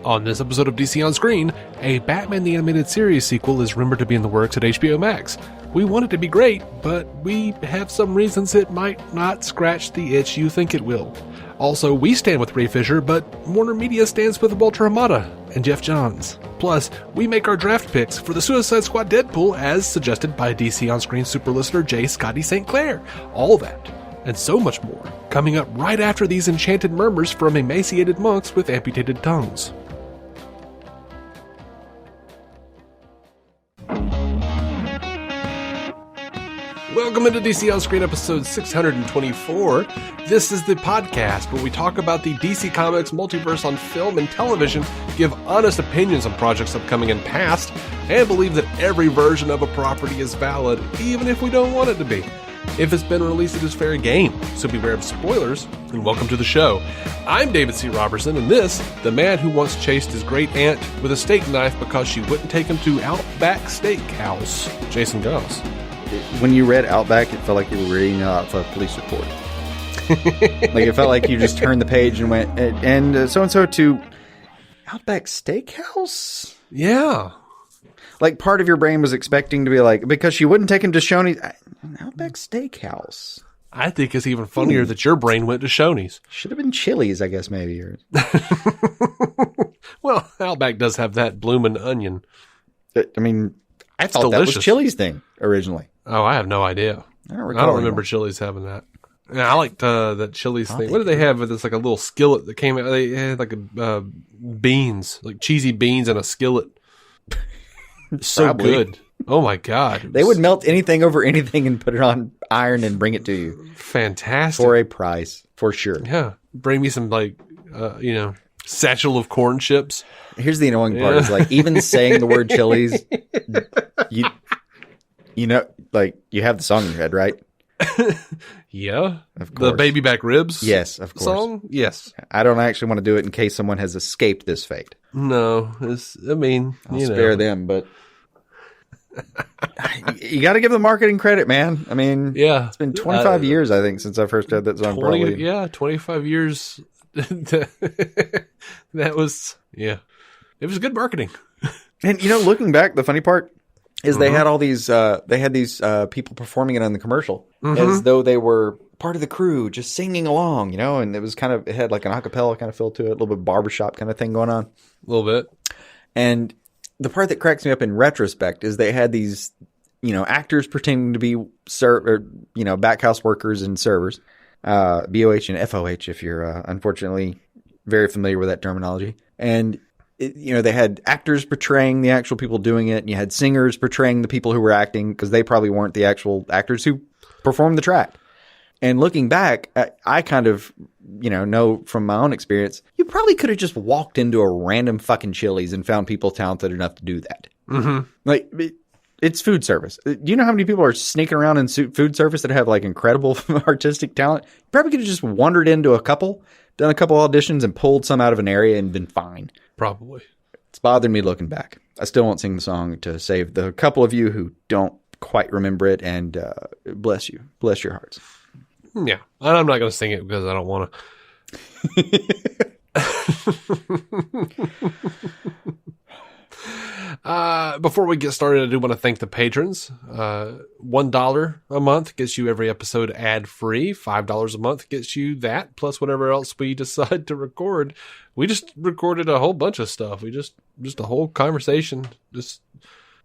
On this episode of DC On Screen, a Batman the Animated Series sequel is rumored to be in the works at HBOmax. We want it to be great, but we have some reasons it might not scratch the itch you think it will. Also, we stand with Ray Fisher, but Warner Media stands with Walter Hamada and Geoff Johns. Plus, we make our draft picks for the Suicide Squad Deadpool as suggested by DC On Screen super listener J. Scotty St. Clair. All that, and so much more, coming up right after these enchanted murmurs from emaciated monks with amputated tongues. Welcome into DC On Screen episode 624. This is the podcast where we talk about the DC Comics multiverse on film and television, give honest opinions on projects upcoming and past, and believe that every version of a property is valid, even if we don't want it to be. If it's been released, it is fair game, so beware of spoilers, and welcome to the show. I'm David C. Robertson, and this, the man who once chased his great aunt with a steak knife because she wouldn't take him to Outback Steakhouse, Jason Goss. When you read Outback, it felt like you were reading off a police report. Like, it felt like you just turned the page and went, and so-and-so to Outback Steakhouse? Yeah. Like, part of your brain was expecting to be like, because she wouldn't take him to Shoney's. Outback Steakhouse. I think it's even funnier that your brain went to Shoney's. Should have been Chili's, I guess, maybe. Or... Well, Outback does have that bloomin' onion. I mean, I thought that was Chili's thing originally. Oh, I have no idea. I don't remember Chili's having that. Yeah, I liked that Chili's thing. What did they have? It's like a little skillet that came out. They had like beans, like cheesy beans in a skillet. So good. Oh my God. They would melt anything over anything and put it on iron and bring it to you. Fantastic. For a price, for sure. Yeah. Bring me some satchel of corn chips. Here's the annoying part is like even saying the word Chili's, you know, like you have the song in your head, right? Yeah. Of course. The Baby Back Ribs? Yes, of course. Song? Yes. I don't actually want to do it in case someone has escaped this fate. No. I'll spare them, but you got to give the marketing credit, man. I mean, yeah, it's been 25 years, I think, since I first heard that song. 25 years. That was, yeah. It was good marketing. And, you know, looking back, the funny part is they had all these, people performing it on the commercial as though they were part of the crew, just singing along, you know, and it had like an acapella kind of feel to it, a little bit of barbershop kind of thing going on. A little bit. And the part that cracks me up in retrospect is they had these, you know, actors pretending to be backhouse workers and servers, BOH and FOH if you're unfortunately very familiar with that terminology. And they had actors portraying the actual people doing it, and you had singers portraying the people who were acting because they probably weren't the actual actors who performed the track. And looking back, I kind of, know from my own experience, you probably could have just walked into a random fucking Chili's and found people talented enough to do that. Mm-hmm. Like, it's food service. Do you know how many people are sneaking around in food service that have like incredible artistic talent? You probably could have just wandered into done a couple auditions and pulled some out of an area and been fine. Probably. It's bothered me looking back. I still won't sing the song to save the couple of you who don't quite remember it, and bless you. Bless your hearts. Yeah. I'm not going to sing it because I don't want to. Before we get started, I do want to thank the patrons. $1 a month gets you every episode ad-free. $5 a month gets you that, plus whatever else we decide to record. We just recorded a whole bunch of stuff. We just a whole conversation, just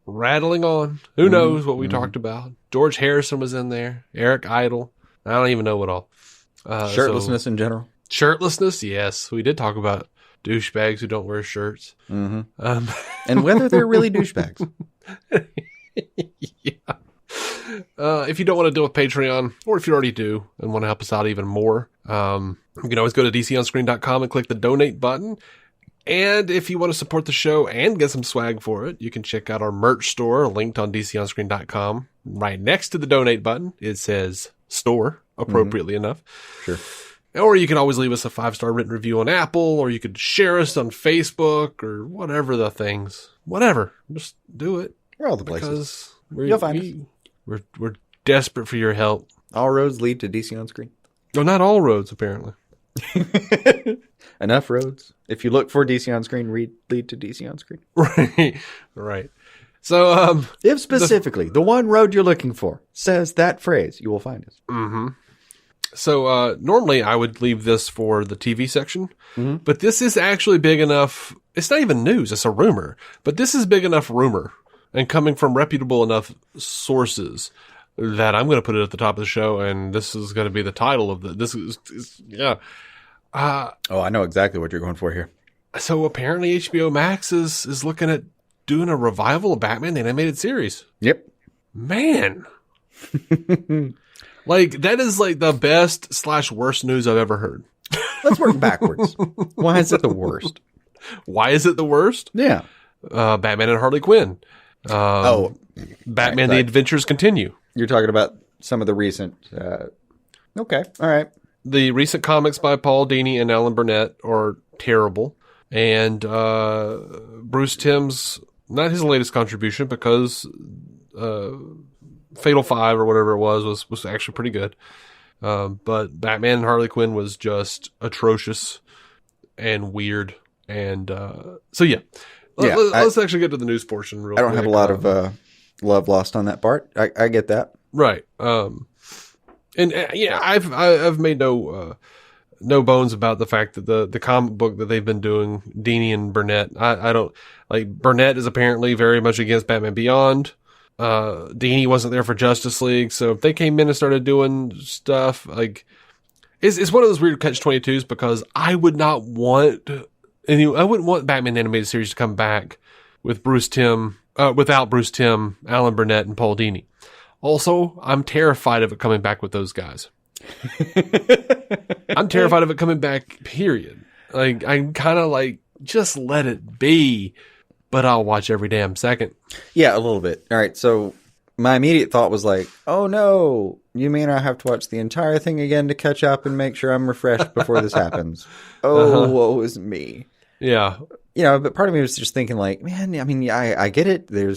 rattling on. Who knows what we talked about? George Harrison was in there. Eric Idle. I don't even know what all. Shirtlessness in general. Shirtlessness, yes. We did talk about douchebags who don't wear shirts. Mm-hmm. And whether they're really douchebags. Yeah. If you don't want to do a Patreon, or if you already do and want to help us out even more, you can always go to DCOnScreen.com and click the donate button. And if you want to support the show and get some swag for it, you can check out our merch store linked on DCOnScreen.com. Right next to the donate button, it says store, appropriately enough. Sure. Or you can always leave us a 5-star written review on Apple, or you could share us on Facebook, or whatever the things. Whatever. Just do it. We're all the places. You'll find us. We're desperate for your help. All roads lead to DC On Screen. No, not all roads, apparently. Enough roads. If you look for DC on screen, lead to DC on screen. Right. So, if specifically the one road you're looking for says that phrase, you will find us. Mm-hmm. So, normally I would leave this for the TV section, but this is actually big enough. It's not even news. It's a rumor, but this is big enough rumor and coming from reputable enough sources that I'm going to put it at the top of the show. And this is going to be the title of yeah. I know exactly what you're going for here. So apparently HBOmax is looking at doing a revival of Batman the Animated Series. Yep. Man. Like, that is like the best / worst news I've ever heard. Let's work backwards. Why is it the worst? Why is it the worst? Yeah. Batman and Harley Quinn. Batman: The Adventures Continue. You're talking about some of the recent. Okay. All right. The recent comics by Paul Dini and Alan Burnett are terrible. And Bruce Timm's, not his latest contribution, because Fatal 5 or whatever it was actually pretty good. But Batman and Harley Quinn was just atrocious and weird. And so, yeah. Let's actually get to the news portion real quick. I don't have a lot of love lost on that part. I get that. Right. Yeah, I've made no bones about the fact that the comic book that they've been doing, Dini and Burnett, I don't like. Burnett is apparently very much against Batman Beyond. Dini wasn't there for Justice League, so if they came in and started doing stuff, like, it's one of those weird catch-22s, because I wouldn't want Batman the Animated Series to come back with without Bruce Timm, Alan Burnett, and Paul Dini. Also, I'm terrified of it coming back with those guys. I'm terrified of it coming back, period. Like, I'm kind of like, just let it be, but I'll watch every damn second. Yeah, a little bit. All right, so my immediate thought was like, oh no, you mean I have to watch the entire thing again to catch up and make sure I'm refreshed before this happens? Oh, woe is me. Yeah. But part of me was just thinking like, man, I mean, I get it. There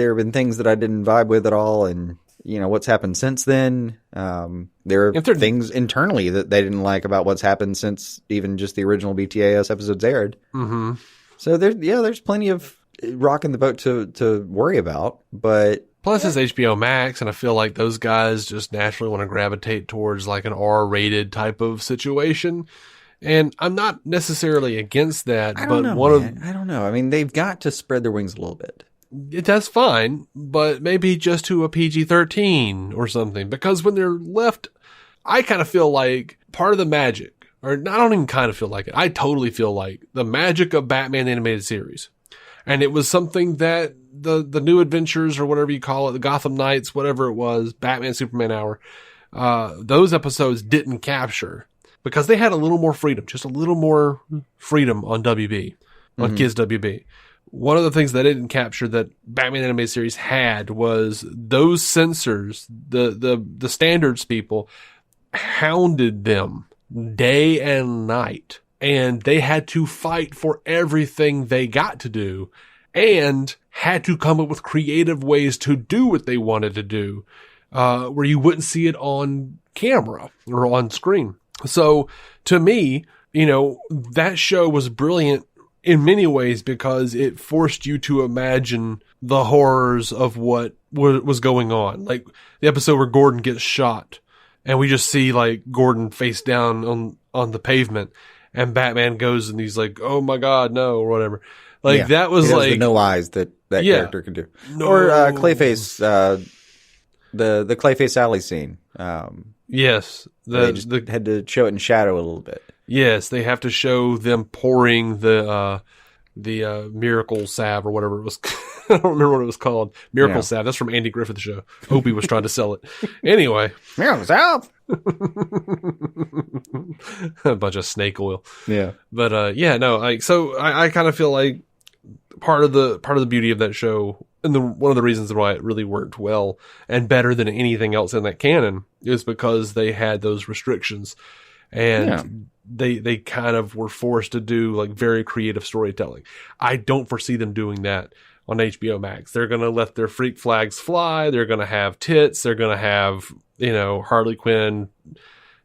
have been things that I didn't vibe with at all, and what's happened since then. There are things internally that they didn't like about what's happened since even just the original BTAS episodes aired. Mm-hmm. So there's plenty of rocking the boat to worry about, but plus it's HBO Max, and I feel like those guys just naturally want to gravitate towards like an R-rated type of situation. And I'm not necessarily against that, I don't know. I mean, they've got to spread their wings a little bit. That's fine, but maybe just to a PG-13 or something. Because when they're left, I kind of feel like part of the magic, or I don't even kind of feel like it, I totally feel like the magic of Batman Animated Series. And it was something that the New Adventures, or whatever you call it, the Gotham Knights, whatever it was, Batman Superman Hour, those episodes didn't capture. Because they had a little more freedom, just a little more freedom on WB, on Kids WB. One of the things that they didn't capture that Batman Animated Series had was those censors, the standards people, hounded them day and night. And they had to fight for everything they got to do, and had to come up with creative ways to do what they wanted to do, where you wouldn't see it on camera or on screen. So to me, that show was brilliant in many ways because it forced you to imagine the horrors of what was going on. Like the episode where Gordon gets shot and we just see like Gordon face down on the pavement, and Batman goes and he's like, oh my God, no, or whatever. Like that was like the no eyes that character could do. No. Or Clayface, the Clayface Alley scene. Yes. They just had to show it in shadow a little bit. Yes, they have to show them pouring the miracle salve or whatever it was. I don't remember what it was called. Miracle salve. That's from Andy Griffith's show. Opie was trying to sell it. Anyway. Miracle salve! A bunch of snake oil. Yeah. But so I kind of feel like part of the beauty of that show, and one of the reasons why it really worked well and better than anything else in that canon, is because they had those restrictions, and they kind of were forced to do like very creative storytelling. I don't foresee them doing that on HBO Max. They're going to let their freak flags fly. They're going to have tits. They're going to have, Harley Quinn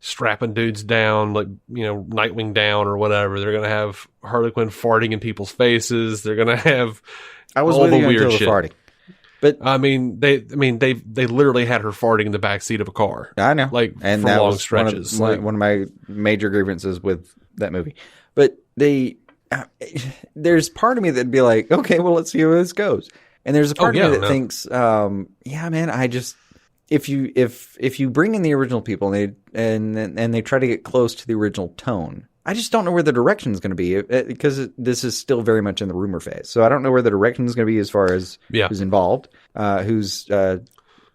strapping dudes down, like, Nightwing down or whatever. They're going to have Harley Quinn farting in people's faces. They're going to have all the weird shit. Farting. But they literally had her farting in the back seat of a car. I know, and for long was stretches. One of my major grievances with that movie. But there's part of me that'd be like, okay, well, let's see where this goes. And there's a part of me that thinks, yeah, man, if you bring in the original people and they try to get close to the original tone, I just don't know where the direction is going to be, because this is still very much in the rumor phase. So I don't know where the direction is going to be as far as who's involved, who's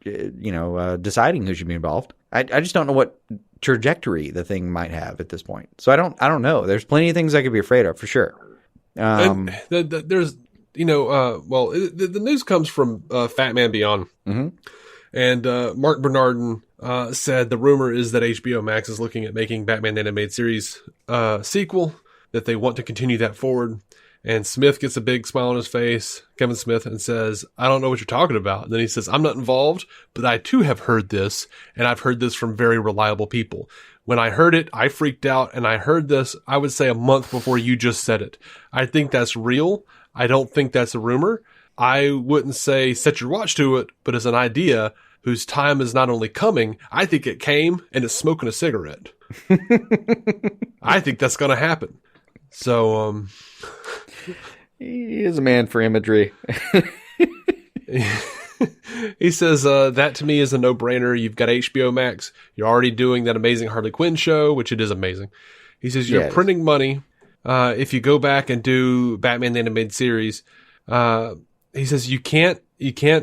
deciding who should be involved. I just don't know what trajectory the thing might have at this point. So I don't know. There's plenty of things I could be afraid of for sure. There's the news comes from Fat Man Beyond. Mm-hmm. And Mark Bernardin said the rumor is that HBOmax is looking at making Batman Animated Series sequel, that they want to continue that forward. And Smith gets a big smile on his face, Kevin Smith, and says, I don't know what you're talking about. And then he says, I'm not involved, but I too have heard this, and I've heard this from very reliable people. When I heard it, I freaked out, and I heard this, I would say, a month before you just said it. I think that's real. I don't think that's a rumor. I wouldn't say set your watch to it, but as an idea whose time is not only coming, I think it came and it's smoking a cigarette. I think that's going to happen. So, he is a man for imagery. He says, that to me is a no-brainer. You've got HBO Max. You're already doing that amazing Harley Quinn show, which it is amazing. He says, you're printing money. If you go back and do Batman the Animated Series, he says, you can't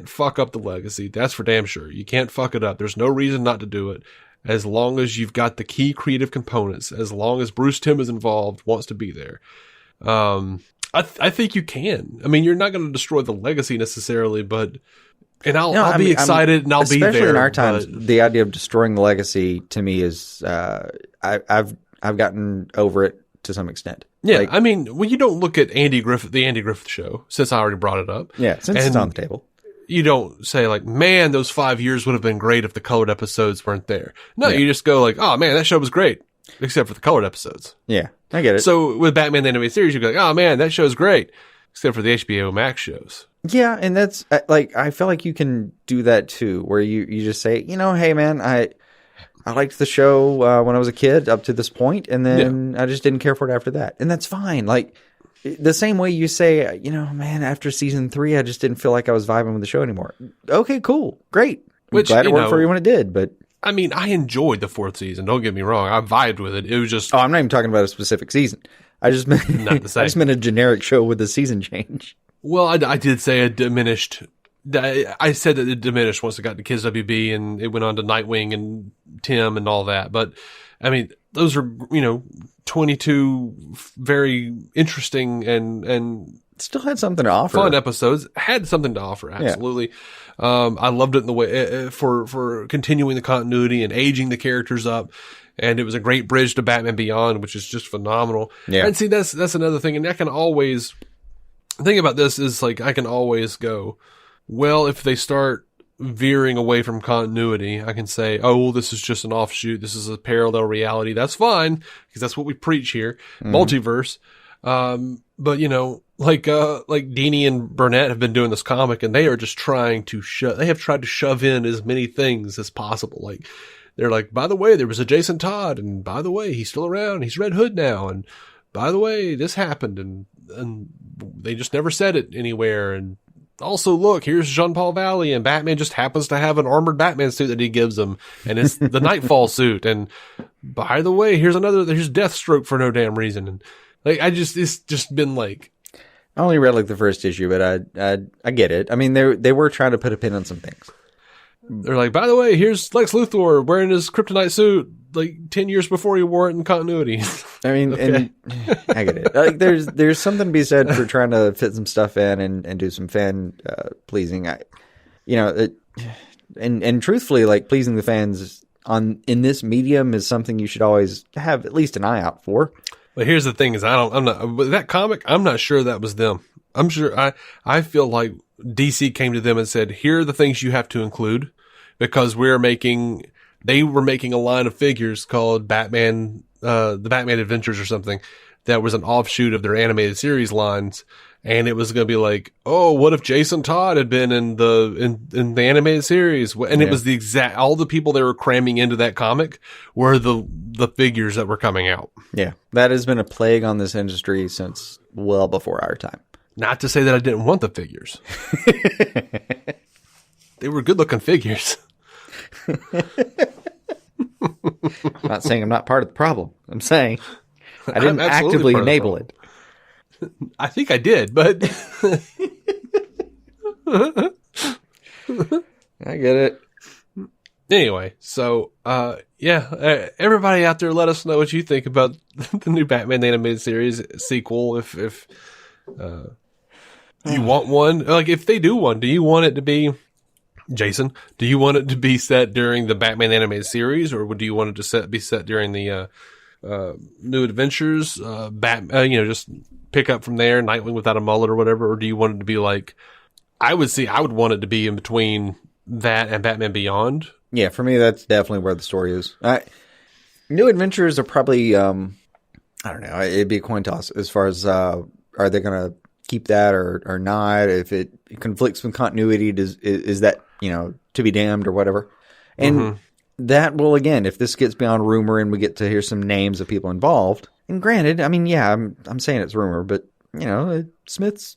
fuck up the legacy. That's for damn sure. You can't fuck it up. There's no reason not to do it. As long as you've got the key creative components, as long as Bruce Timm is involved, wants to be there. I think you can. I mean, you're not going to destroy the legacy necessarily, but I'll be excited and I'll be there. Especially in our times, the idea of destroying the legacy to me is I've gotten over it to some extent. Yeah, I mean, when you don't look at the Andy Griffith show, since I already brought it up. Yeah, since it's on the table. You don't say like, man, those 5 years would have been great if the colored episodes weren't there. No, you just go like, oh man, that show was great, except for the colored episodes. Yeah, I get it. So with Batman the Animated Series, you go like, oh man, that show's great, except for the HBO Max shows. Yeah, and that's like, I feel like you can do that too, where you just say, hey man, I liked the show when I was a kid up to this point, and then I just didn't care for it after that. And that's fine. Like, the same way you say, man, after season 3, I just didn't feel like I was vibing with the show anymore. Okay, cool. Great. I'm glad it worked for you when it did, but... I mean, I enjoyed the 4th season. Don't get me wrong. I vibed with it. It was just... Oh, I'm not even talking about a specific season. I just meant, I just meant a generic show with a season change. Well, I did say it diminished... I said that it diminished once it got to Kids WB and it went on to Nightwing and Tim and all that. But, I mean, those are, 22 very interesting and still had something to offer. Fun episodes. Had something to offer, absolutely. Yeah. I loved it in the way for continuing the continuity and aging the characters up. And it was a great bridge to Batman Beyond, which is just phenomenal. Yeah. And see, that's another thing. And I can always, the thing about this is like, I can always go, well, if they start veering away from continuity, I can say, oh, well, this is just an offshoot. This is a parallel reality. That's fine, because that's what we preach here. Mm-hmm. Multiverse. But like Dini and Burnett have been doing this comic, and they are just trying to they have tried to shove in as many things as possible. Like, they're like, by the way, there was a Jason Todd, and by the way, he's still around. He's Red Hood now. And by the way, this happened, and they just never said it anywhere. And also, look, here's Jean-Paul Valley, and Batman just happens to have an armored Batman suit that he gives him, and it's the Nightfall suit. And by the way, here's Deathstroke for no damn reason. And like, it's just been like, I only read like the first issue, but I get it. I mean, they were trying to put a pin on some things. They're like, by the way, here's Lex Luthor wearing his kryptonite suit like 10 years before he wore it in continuity. I mean, and I get it. Like, there's something to be said for trying to fit some stuff in and do some fan pleasing. And truthfully, like, pleasing the fans in this medium is something you should always have at least an eye out for. But here's the thing: is with that comic, I'm not sure that was them. I'm sure I feel like DC came to them and said, "Here are the things you have to include, because we're making they were making a line of figures called Batman, the Batman Adventures or something, that was an offshoot of their animated series lines. And it was going to be like, oh, what if Jason Todd had been in the animated series? And it was the exact, all the people they were cramming into that comic were the figures that were coming out. Yeah. That has been a plague on this industry since well before our time. Not to say that I didn't want the figures. They were good looking figures. I'm not saying I'm not part of the problem. I'm saying I didn't actively enable it. I think I did, but I get it. Anyway, so everybody out there, let us know what you think about the new Batman animated series sequel. If you want one, like if they do one, do you want it to be Jason? Do you want it to be set during the Batman animated series, or do you want it to be set during the New Adventures? Just pick up from there, Nightwing without a mullet or whatever, or do you want it to be like? I would want it to be in between that and Batman Beyond. Yeah, for me, that's definitely where the story is. New Adventures are probably, I don't know, it'd be a coin toss as far as are they going to keep that or not? If it conflicts with continuity, is that, to be damned or whatever? And that will, again, if this gets beyond rumor and we get to hear some names of people involved, and granted, I mean, yeah, I'm saying it's rumor, but, Smith's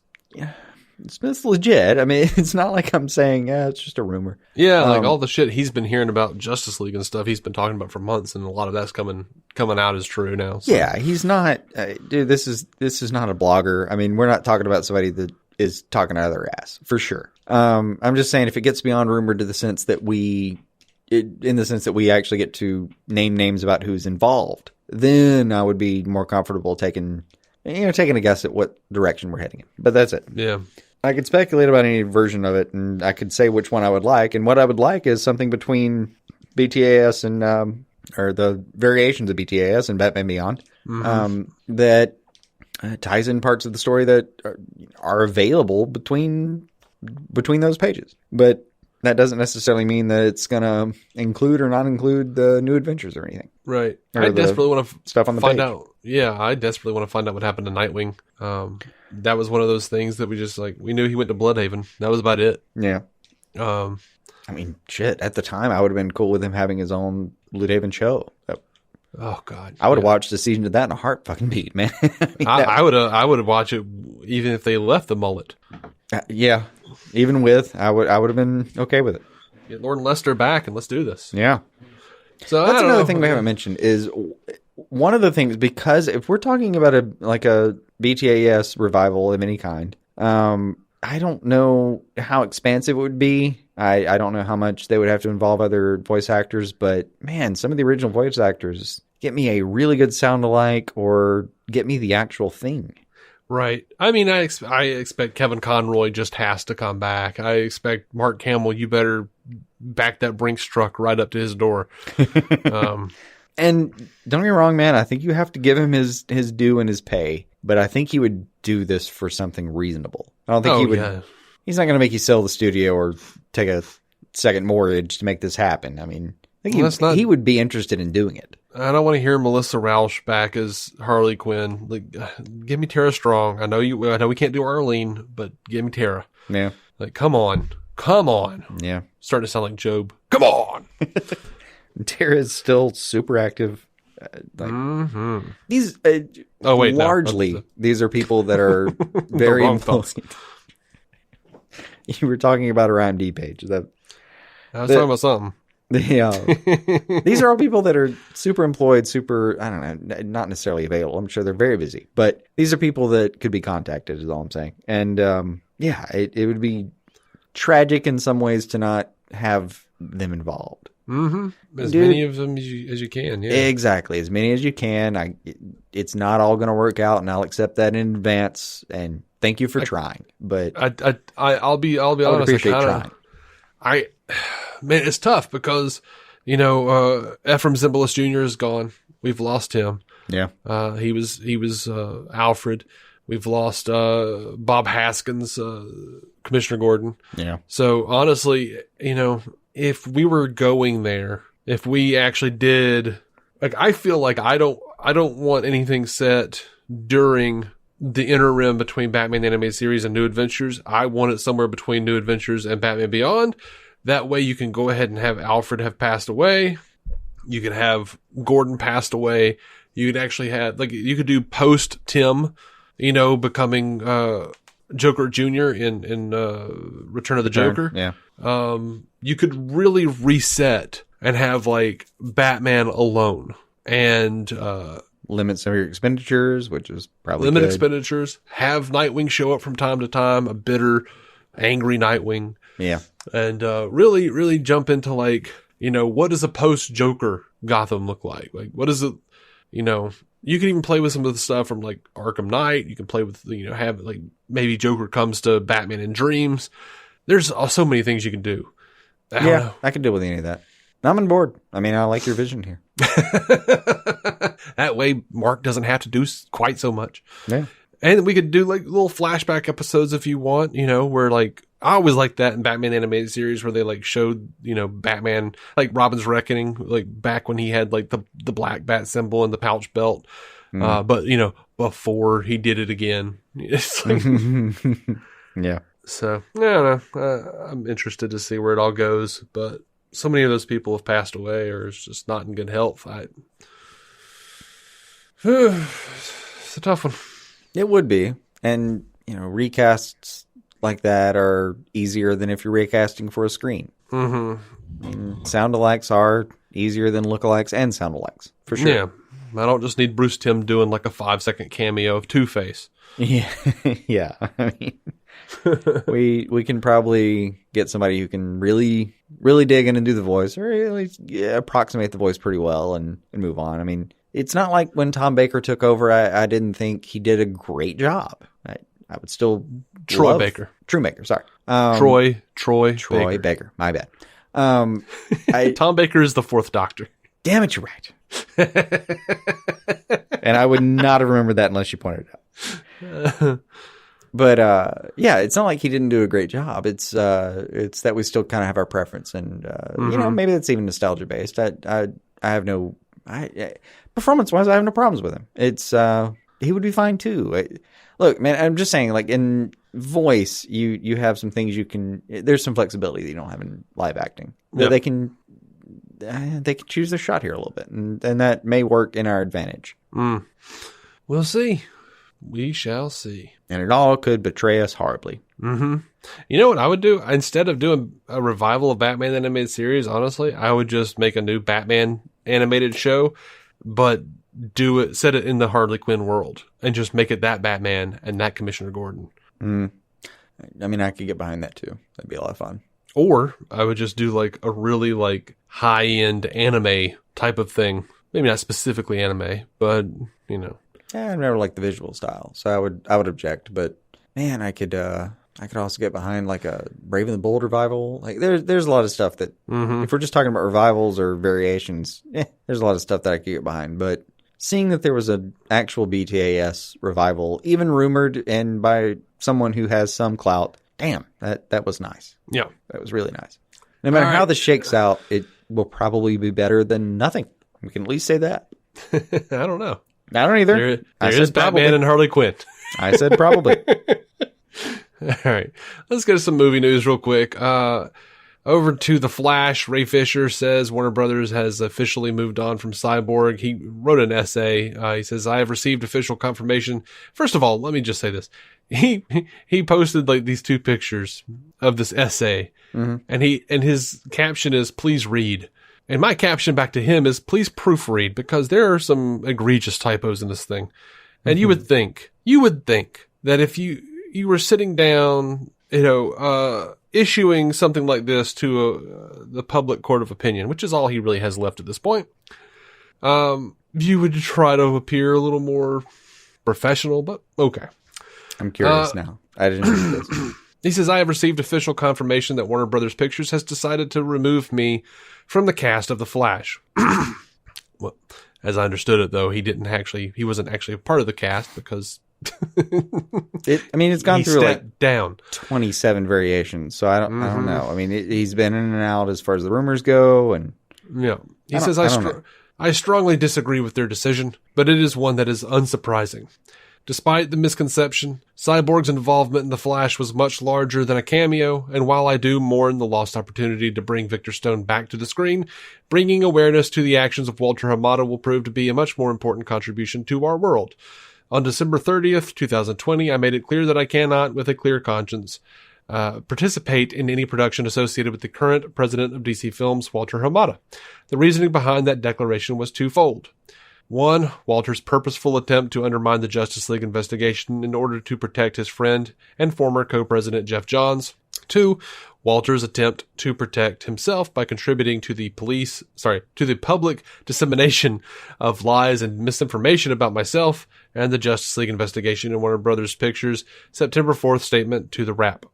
legit. I mean, it's not like I'm saying, it's just a rumor. Yeah, like all the shit he's been hearing about Justice League and stuff he's been talking about for months, and a lot of that's coming out as true now. So. Yeah, he's not, dude, this is not a blogger. I mean, we're not talking about somebody that is talking out of their ass, for sure. I'm just saying if it gets beyond rumor to the sense that in the sense that we actually get to name names about who's involved, then I would be more comfortable taking a guess at what direction we're heading in. But that's it. Yeah. I could speculate about any version of it, and I could say which one I would like. And what I would like is something between BTAS and, or the variations of BTAS and Batman Beyond, that ties in parts of the story that are available between those pages. But that doesn't necessarily mean that it's going to include or not include the New Adventures or anything. Right. I desperately want to stuff on the find page. out. Yeah, I desperately want to find out what happened to Nightwing. That was one of those things that we just we knew he went to Bloodhaven. That was about it. Yeah. I mean, shit. At the time, I would have been cool with him having his own Bloodhaven show. Oh God. I would have watched the season of that in a heart fucking beat, man. I would have watched it even if they left the mullet. Yeah. Even with, I would have been okay with it. Get Lord and Lester back and let's do this. Yeah. So that's another thing we haven't mentioned is one of the things, because if we're talking about a BTAS revival of any kind, I don't know how expansive it would be. I don't know how much they would have to involve other voice actors, but man, some of the original voice actors get me a really good sound alike or get me the actual thing. Right. I mean, I expect Kevin Conroy just has to come back. I expect Mark Hamill, you better back that Brinks truck right up to his door. And don't get me wrong, man. I think you have to give him his due and his pay, but I think he would do this for something reasonable. I don't think he would. Yeah. He's not going to make you sell the studio or take a second mortgage to make this happen. I mean, I think he would be interested in doing it. I don't want to hear Melissa Rauch back as Harley Quinn. Like, give me Tara Strong. I know we can't do Arlene, but give me Tara. Yeah. Like, come on. Yeah. Starting to sound like Job. Come on. Tara is still super active. These largely these are people that are very employed. You were talking about her IMDb page. I was talking about something. These are all people that are super employed, super, I don't know, not necessarily available. I'm sure they're very busy, but these are people that could be contacted is all I'm saying. And it would be tragic in some ways to not have them involved. As many of them as you can. Yeah, exactly. As many as you can. It's not all going to work out, and I'll accept that in advance. And thank you for trying. But I'll be honest. Appreciate trying. Man, it's tough because Ephraim Zimbalist Jr. is gone. We've lost him. Yeah. He was Alfred. We've lost Bob Haskins, Commissioner Gordon. Yeah. So honestly, if we were going there, if we actually did, like, I feel like I don't want anything set during the interim between Batman the Animated Series and New Adventures. I want it somewhere between New Adventures and Batman Beyond. That way you can go ahead and have Alfred have passed away. You could have Gordon passed away. You could actually have, like, you could do post Tim, becoming Joker Jr. in Return of the Joker. Yeah. You could really reset and have, like, Batman alone and limit some of your expenditures, which is probably limit good. expenditures. Have Nightwing show up from time to time, a bitter, angry Nightwing. Yeah. And really, really jump into, like, what does a post-Joker Gotham look like? Like, what is it, you can even play with some of the stuff from, like, Arkham Knight. You can play with, have, like, maybe Joker comes to Batman in dreams. There's so many things you can do. I can deal with any of that. I'm on board. I mean, I like your vision here. That way, Mark doesn't have to do quite so much. Yeah. And we could do, like, little flashback episodes if you want, where, like, I always liked that in Batman Animated Series where they, like, showed, Batman, like, Robin's Reckoning, like, back when he had, like, the black bat symbol and the pouch belt. But, before he did it again. It's like, yeah. So, I don't know. I'm interested to see where it all goes, but so many of those people have passed away or is just not in good health. It's a tough one. It would be. And, recasts like that are easier than if you're recasting for a screen. Mm-hmm. Sound-alikes are easier than look-alikes and sound-alikes, for sure. Yeah. I don't just need Bruce Timm doing, like, a 5-second cameo of Two-Face. Yeah. Yeah. I mean, we can probably get somebody who can really, really dig in and do the voice, or at least approximate the voice pretty well and move on. I mean, it's not like when Tom Baker took over, I didn't think he did a great job. I would still Troy Baker. Sorry. Troy Baker. My bad. Tom Baker is the fourth Doctor. Damn it, you're right. And I would not have remembered that unless you pointed it out. But it's not like he didn't do a great job. It's that we still kind of have our preference, and maybe that's even nostalgia based. I have no performance wise. I have no problems with him. It's he would be fine too. Look, man, I'm just saying, like, in voice, you have some things you can. There's some flexibility that you don't have in live acting. Yep. They can choose their shot here a little bit, and that may work in our advantage. We'll see. We shall see. And it all could betray us horribly. Mm-hmm. You know what I would do? Instead of doing a revival of Batman the Animated Series, honestly, I would just make a new Batman animated show, but set it in the Harley Quinn world, and just make it that Batman and that Commissioner Gordon. I mean, I could get behind that too. That'd be a lot of fun. Or I would just do, like, a really, like, high-end anime type of thing. Maybe not specifically anime, but, Yeah, I've never liked the visual style, so I would object. But man, I could also get behind, like, a Brave and the Bold revival. Like, there's a lot of stuff that if we're just talking about revivals or variations, there's a lot of stuff that I could get behind. But seeing that there was an actual BTAS revival, even rumored and by someone who has some clout, damn, that was nice. Yeah, that was really nice. No matter how this shakes out, it will probably be better than nothing. We can at least say that. I don't know. I don't either. There is Batman and Harley Quinn. I said probably. All right. Let's get to some movie news real quick. Over to The Flash, Ray Fisher says Warner Brothers has officially moved on from Cyborg. He wrote an essay. He says, I have received official confirmation. First of all, let me just say this. He posted, like, these two pictures of this essay, and his caption is, please read. And my caption back to him is, please proofread, because there are some egregious typos in this thing. And you would think that if you were sitting down, issuing something like this to the public court of opinion, which is all he really has left at this point, you would try to appear a little more professional, but okay. I'm curious now. I didn't read this. He says, I have received official confirmation that Warner Brothers Pictures has decided to remove me from the cast of The Flash. Well, as I understood it, though, he wasn't actually a part of the cast because it's gone through like down 27 variations. So I don't know. I mean, he's been in and out as far as the rumors go, and Yeah. He says, I strongly disagree with their decision, but it is one that is unsurprising. Despite the misconception, Cyborg's involvement in The Flash was much larger than a cameo, and while I do mourn the lost opportunity to bring Victor Stone back to the screen, bringing awareness to the actions of Walter Hamada will prove to be a much more important contribution to our world. On December 30th, 2020, I made it clear that I cannot, with a clear conscience, participate in any production associated with the current president of DC Films, Walter Hamada. The reasoning behind that declaration was twofold. One, Walter's purposeful attempt to undermine the Justice League investigation in order to protect his friend and former co-president Geoff Johns. Two, Walter's attempt to protect himself by contributing to the public dissemination of lies and misinformation about myself and the Justice League investigation in Warner Brothers Pictures' September 4th statement to the Wrap.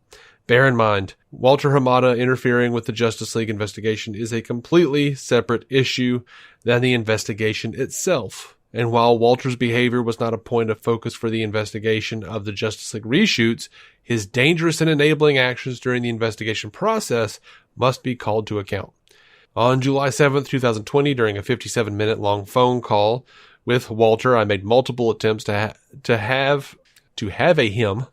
Bear in mind, Walter Hamada interfering with the Justice League investigation is a completely separate issue than the investigation itself. And while Walter's behavior was not a point of focus for the investigation of the Justice League reshoots, his dangerous and enabling actions during the investigation process must be called to account. On July 7th, 2020, during a 57-minute-long phone call with Walter, I made multiple attempts to have a him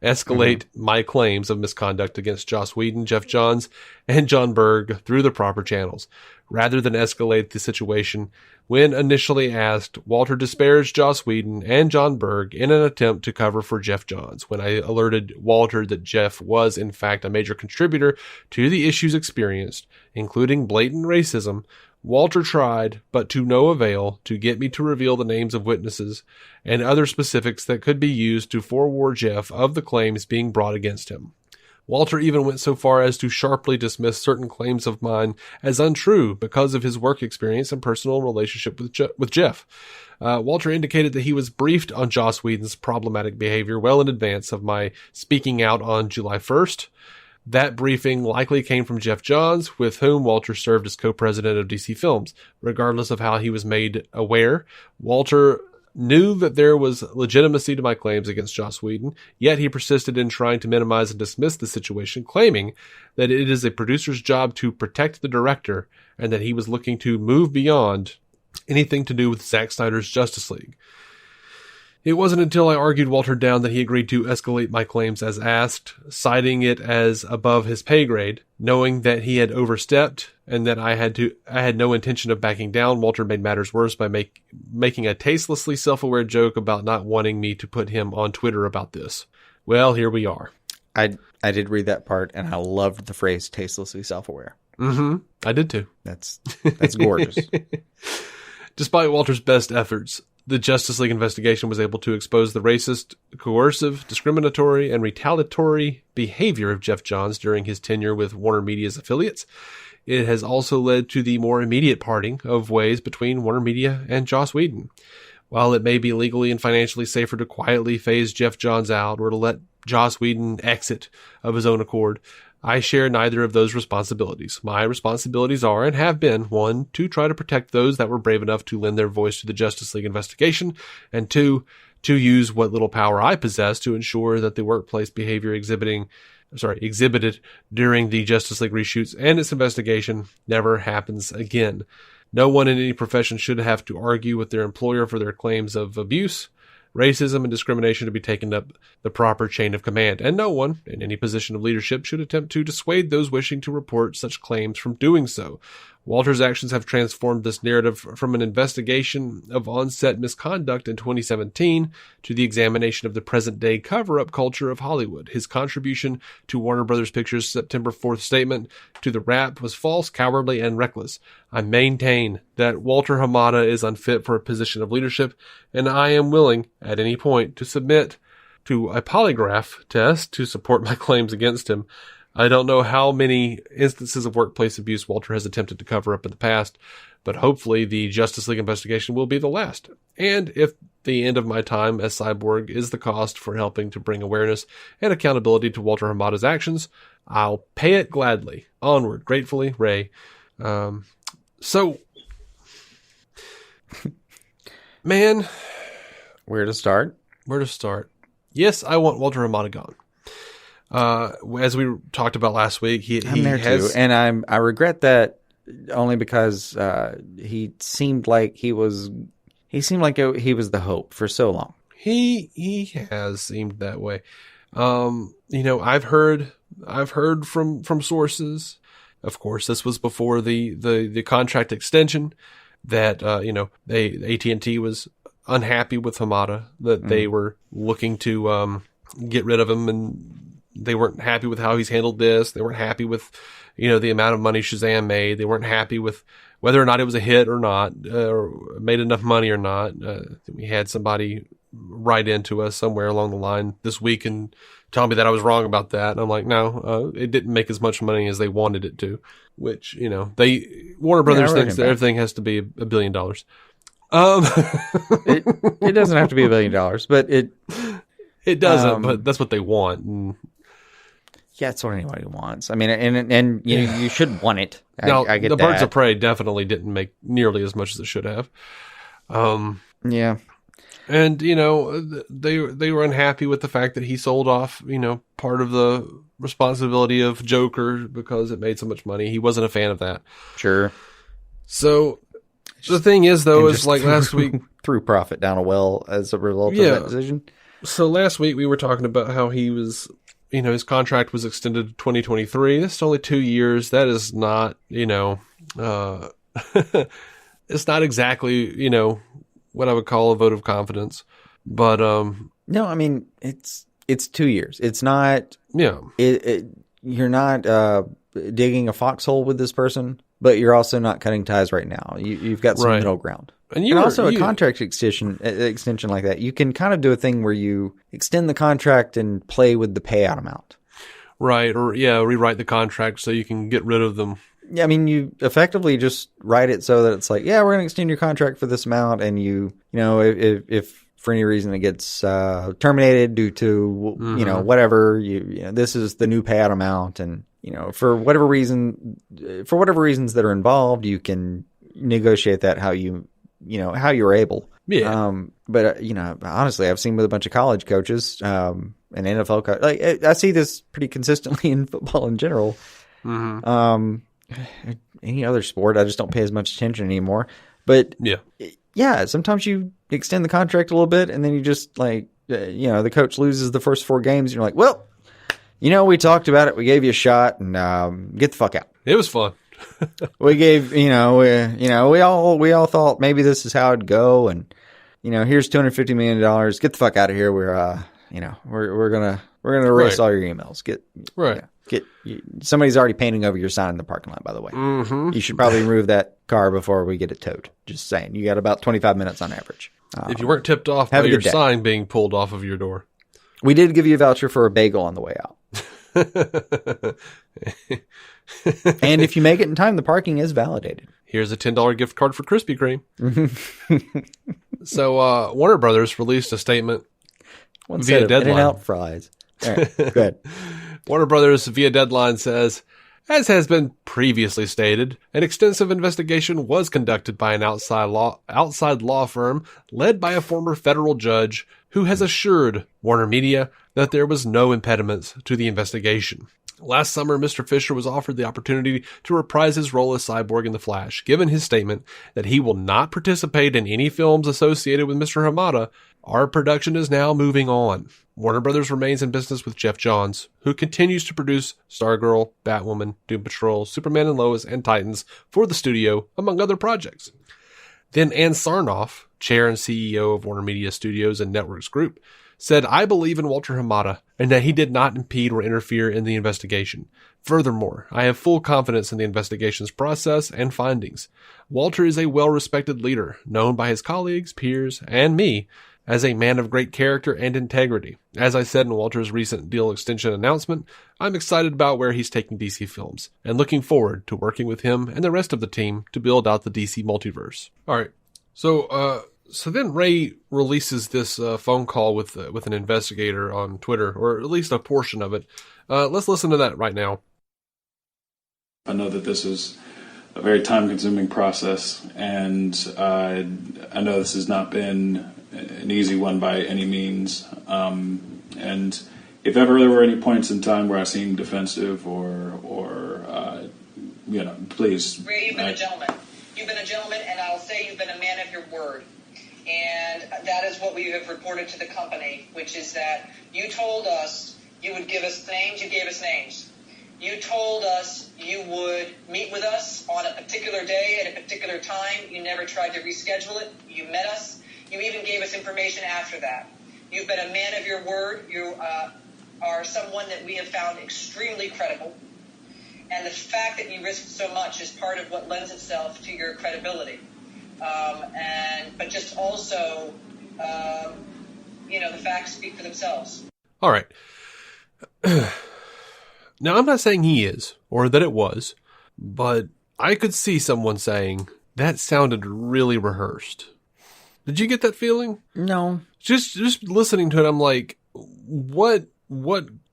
escalate my claims of misconduct against Joss Whedon, Geoff Johns, and John Berg through the proper channels. Rather than escalate the situation, when initially asked, Walter disparaged Joss Whedon and John Berg in an attempt to cover for Geoff Johns. When I alerted Walter that Geoff was in fact a major contributor to the issues experienced, including blatant racism, Walter tried, but to no avail, to get me to reveal the names of witnesses and other specifics that could be used to forewarn Geoff of the claims being brought against him. Walter even went so far as to sharply dismiss certain claims of mine as untrue because of his work experience and personal relationship with Geoff. Walter indicated that he was briefed on Joss Whedon's problematic behavior well in advance of my speaking out on July 1st. That briefing likely came from Geoff Johns, with whom Walter served as co-president of DC Films. Regardless of how he was made aware, Walter knew that there was legitimacy to my claims against Joss Whedon, yet he persisted in trying to minimize and dismiss the situation, claiming that it is a producer's job to protect the director and that he was looking to move beyond anything to do with Zack Snyder's Justice League. It wasn't until I argued Walter down that he agreed to escalate my claims as asked, citing it as above his pay grade. Knowing that he had overstepped and that I had no intention of backing down, Walter made matters worse by making a tastelessly self-aware joke about not wanting me to put him on Twitter about this. Well, here we are. I did read that part, and I loved the phrase tastelessly self-aware. Mm-hmm. I did too. That's gorgeous. Despite Walter's best efforts, the Justice League investigation was able to expose the racist, coercive, discriminatory, and retaliatory behavior of Geoff Johns during his tenure with Warner Media's affiliates. It has also led to the more immediate parting of ways between Warner Media and Joss Whedon. While it may be legally and financially safer to quietly phase Geoff Johns out or to let Joss Whedon exit of his own accord, I share neither of those responsibilities. My responsibilities are and have been, 1, to try to protect those that were brave enough to lend their voice to the Justice League investigation, and 2, to use what little power I possess to ensure that the workplace behavior exhibited during the Justice League reshoots and its investigation never happens again. No one in any profession should have to argue with their employer for their claims of abuse, racism, and discrimination to be taken up the proper chain of command, and no one in any position of leadership should attempt to dissuade those wishing to report such claims from doing so. Walter's actions have transformed this narrative from an investigation of on-set misconduct in 2017 to the examination of the present-day cover-up culture of Hollywood. His contribution to Warner Brothers Pictures' September 4th statement to the Wrap was false, cowardly, and reckless. I maintain that Walter Hamada is unfit for a position of leadership, and I am willing, at any point, to submit to a polygraph test to support my claims against him. I don't know how many instances of workplace abuse Walter has attempted to cover up in the past, but hopefully the Justice League investigation will be the last. And if the end of my time as Cyborg is the cost for helping to bring awareness and accountability to Walter Hamada's actions, I'll pay it gladly. Onward, gratefully, Ray. Man. Where to start? Yes, I want Walter Hamada gone. As we talked about last week, I'm there too, and I regret that only because he seemed like he was the hope for so long. He has seemed that way. I've heard from sources. Of course, this was before the contract extension that AT&T was unhappy with Hamada, that they were looking to get rid of him, and they weren't happy with how he's handled this. They weren't happy with the amount of money Shazam made. They weren't happy with whether or not it was a hit or not, or made enough money or not. We had somebody write into us somewhere along the line this week and tell me that I was wrong about that. And I'm like, no, it didn't make as much money as they wanted it to, which, Warner Brothers thinks that everything has to be $1 billion. It doesn't have to be $1 billion, but it doesn't, but that's what they want. And, yeah, it's what anybody wants. I mean, and you should want it. I get the that. Birds of Prey definitely didn't make nearly as much as it should have. Yeah. And, they were unhappy with the fact that he sold off, part of the responsibility of Joker because it made so much money. He wasn't a fan of that. Sure. So the thing is, though, is like last week threw profit down a well as a result of that decision. So last week we were talking about how he was, his contract was extended to 2023. This is only 2 years. That is not, it's not exactly, what I would call a vote of confidence. But no, I mean it's 2 years. It's not. Yeah. You're not digging a foxhole with this person, but you're also not cutting ties right now. You've got some middle ground. And also a contract extension like that, you can kind of do a thing where you extend the contract and play with the payout amount. Right. Or rewrite the contract so you can get rid of them. Yeah, I mean, you effectively just write it so that it's like, yeah, we're going to extend your contract for this amount, and if for any reason it gets terminated due to whatever, this is the new payout amount, and for whatever reasons that are involved, you can negotiate that how you're able. Yeah. But honestly, I've seen with a bunch of college coaches and NFL coaches, like I see this pretty consistently in football in general. Mm-hmm. Any other sport, I just don't pay as much attention anymore. But yeah, sometimes you extend the contract a little bit, and then you just the coach loses the first 4 games, and you're like, well, we talked about it, we gave you a shot, and get the fuck out. It was fun. We gave, we all thought maybe this is how it'd go, and here's $250 million. Get the fuck out of here. We're gonna erase all your emails. Somebody's already painting over your sign in the parking lot, by the way. Mm-hmm. You should probably remove that car before we get it towed. Just saying. You got about 25 minutes on average. If you weren't tipped off by your sign being pulled off of your door. We did give you a voucher for a bagel on the way out. And if you make it in time, the parking is validated. Here's a $10 gift card for Krispy Kreme. So Warner Brothers released a statement via Deadline. In-N-Out fries. All right, go ahead. Warner Brothers via Deadline says, as has been previously stated, an extensive investigation was conducted by an outside law firm led by a former federal judge who has assured Warner Media that there was no impediments to the investigation. Last summer, Mr. Fisher was offered the opportunity to reprise his role as Cyborg in The Flash. Given his statement that he will not participate in any films associated with Mr. Hamada, our production is now moving on. Warner Brothers remains in business with Geoff Johns, who continues to produce Stargirl, Batwoman, Doom Patrol, Superman and Lois, and Titans for the studio, among other projects. Then Ann Sarnoff, chair and CEO of Warner Media Studios and Networks Group, said, I believe in Walter Hamada and that he did not impede or interfere in the investigation. Furthermore, I have full confidence in the investigation's process and findings. Walter is a well-respected leader, known by his colleagues, peers, and me as a man of great character and integrity. As I said in Walter's recent deal extension announcement, I'm excited about where he's taking DC Films and looking forward to working with him and the rest of the team to build out the DC multiverse. All right. So then Ray releases this phone call with an investigator on Twitter, or at least a portion of it. Let's listen to that right now. I know that this is a very time-consuming process, and I know this has not been an easy one by any means. And if ever there were any points in time where I seemed defensive or please. Ray, you've been a gentleman. You've been a gentleman, and I'll say you've been a man of your word. And that is what we have reported to the company, which is that you told us you would give us names. You gave us names. You told us you would meet with us on a particular day at a particular time. You never tried to reschedule it. You met us. You even gave us information after that. You've been a man of your word. You are someone that we have found extremely credible. And the fact that you risked so much is part of what lends itself to your credibility. But just also, the facts speak for themselves. All right. Now, I'm not saying he is, or that it was, but I could see someone saying, that sounded really rehearsed. Did you get that feeling? No. Just listening to it, I'm like, what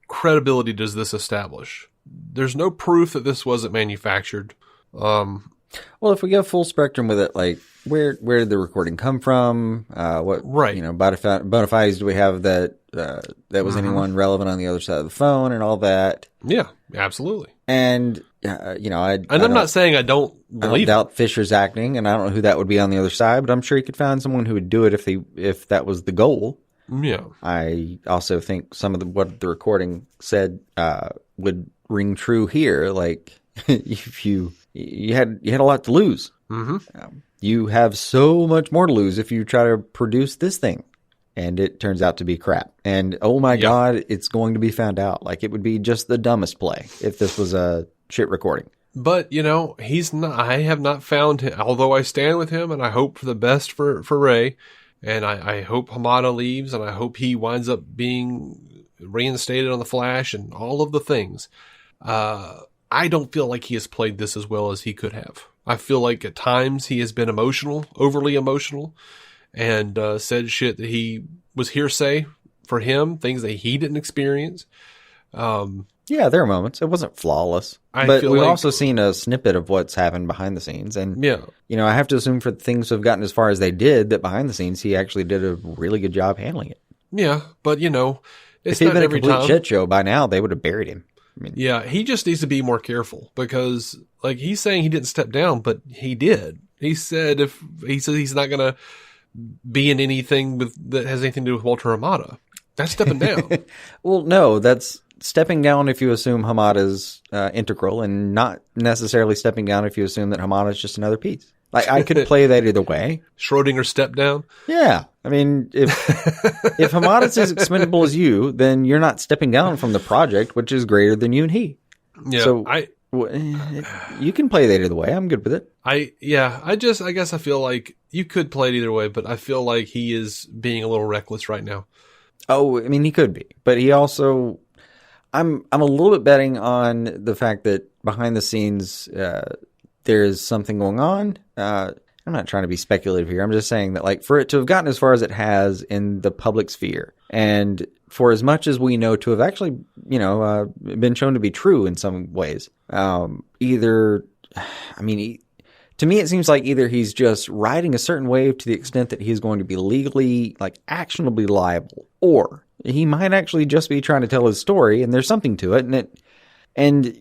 credibility does this establish? There's no proof that this wasn't manufactured. Well, if we go full spectrum with it, like, where did the recording come from? What, right. Bona fides do we have that was anyone relevant on the other side of the phone and all that? Yeah, absolutely. And, I'm not saying I don't believe I don't doubt Fisher's acting, and I don't know who that would be on the other side, but I'm sure he could find someone who would do it if that was the goal. Yeah. I also think some of what the recording said would ring true here. Like, if you had a lot to lose. Mm-hmm. You have so much more to lose if you try to produce this thing. And it turns out to be crap. And oh my God, it's going to be found out. Like, it would be just the dumbest play if this was a shit recording. But, he's not, I have not found him, although I stand with him and I hope for the best for Ray. And I hope Hamada leaves and I hope he winds up being reinstated on the Flash and all of the things. I don't feel like he has played this as well as he could have. I feel like at times he has been emotional, overly emotional, and said shit that he was hearsay for him, things that he didn't experience. Yeah, there are moments. It wasn't flawless. But we've also seen a snippet of what's happened behind the scenes. And, I have to assume for things to have gotten as far as they did, that behind the scenes he actually did a really good job handling it. Yeah, but, it's if he'd not been a every complete time. shit show by now, they would have buried him. Yeah, he just needs to be more careful because, like, he's saying he didn't step down, but he did. He said he's not going to be in anything that has anything to do with Walter Hamada. That's stepping down. Well, no, that's stepping down if you assume Hamada's integral, and not necessarily stepping down if you assume that Hamada's just another piece. Like, I could play that either way. Schrodinger step down? Yeah. I mean, if Hamada's as expendable as you, then you're not stepping down from the project, which is greater than you and he. Yeah. So you can play that either way. I'm good with it. I guess I feel like you could play it either way, but I feel like he is being a little reckless right now. Oh, I mean, he could be, but he also, I'm a little bit betting on the fact that behind the scenes, there's something going on. I'm not trying to be speculative here. I'm just saying that, like, for it to have gotten as far as it has in the public sphere, and for as much as we know to have actually, been shown to be true in some ways, to me, it seems like either he's just riding a certain wave to the extent that he's going to be legally, like, actionably liable, or he might actually just be trying to tell his story, and there's something to it, and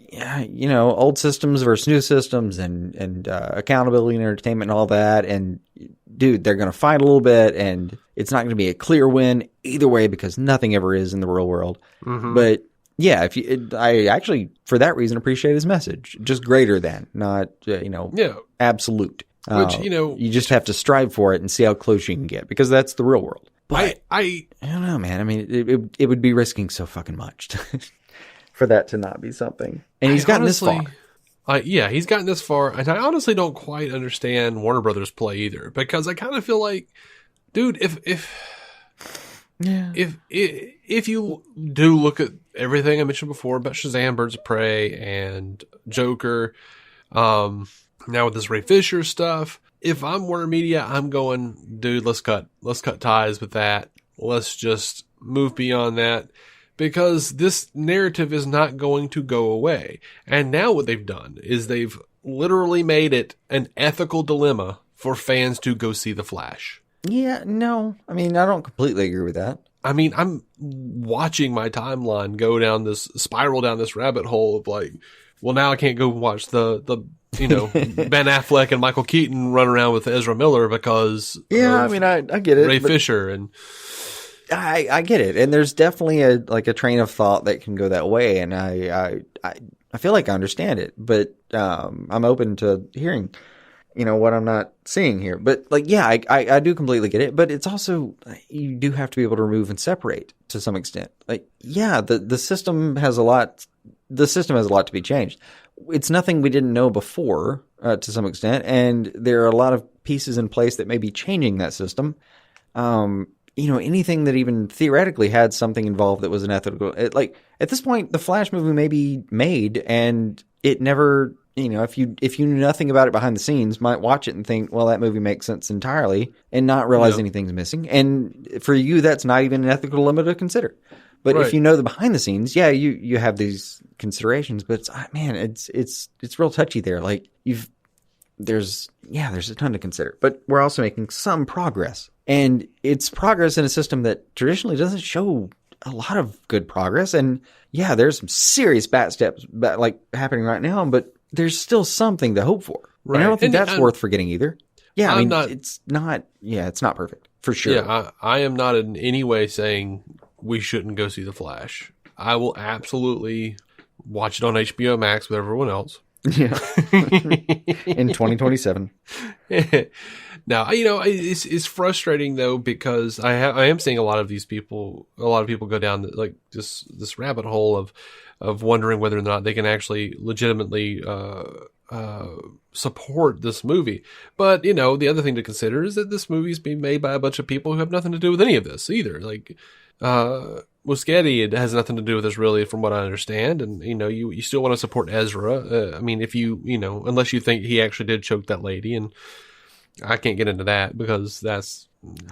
old systems versus new systems, and accountability and entertainment and all that, and dude, they're going to fight a little bit, and it's not going to be a clear win either way because nothing ever is in the real world. Mm-hmm. But yeah, I actually, for that reason, appreciate his message. Just greater than, not, absolute. Which, you just have to strive for it and see how close you can get, because that's the real world. But I don't know, man. I mean, it would be risking so fucking much for that to not be something. And he's gotten this far. He's gotten this far. And I honestly don't quite understand Warner Brothers' play either, because I kind of feel like, dude, if you do look at everything I mentioned before about Shazam, Birds of Prey, and Joker, now with this Ray Fisher stuff, if I'm Warner Media, I'm going, dude, let's cut ties with that. Let's just move beyond that, because this narrative is not going to go away. And now what they've done is they've literally made it an ethical dilemma for fans to go see The Flash. Yeah, no. I mean, I don't completely agree with that. I mean, I'm watching my timeline spiral down this rabbit hole of, like, well, now I can't go watch the Ben Affleck and Michael Keaton run around with Ezra Miller because I mean, I get it. Ray Fisher and I get it, and there's definitely a train of thought that can go that way, and I feel like I understand it, but I'm open to hearing, what I'm not seeing here. But I do completely get it, but it's also you do have to be able to remove and separate to some extent. The system has a lot. The system has a lot to be changed. It's nothing we didn't know before to some extent, and there are a lot of pieces in place that may be changing that system. Anything that even theoretically had something involved that was unethical. At this point, the Flash movie may be made, and it never, if you knew nothing about it behind the scenes, might watch it and think, well, that movie makes sense entirely, and not realize anything's missing. And for you, that's not even an ethical dilemma to consider. But if you know the behind the scenes, you have these considerations. But it's real touchy there. There's a ton to consider. But we're also making some progress. And it's progress in a system that traditionally doesn't show a lot of good progress. And there's some serious bad steps happening right now, but there's still something to hope for. Right. And I don't think that's worth forgetting either. It's not perfect for sure. Yeah, I am not in any way saying we shouldn't go see The Flash. I will absolutely watch it on HBOmax with everyone else. Yeah. In 2027. Now, it's frustrating though, because I am seeing a lot of people go down this rabbit hole of wondering whether or not they can actually legitimately support this movie. But, the other thing to consider is that this movie is being made by a bunch of people who have nothing to do with any of this either. Muschietti, it has nothing to do with this really, from what I understand. And, you still want to support Ezra. If unless you think he actually did choke that lady, and I can't get into that because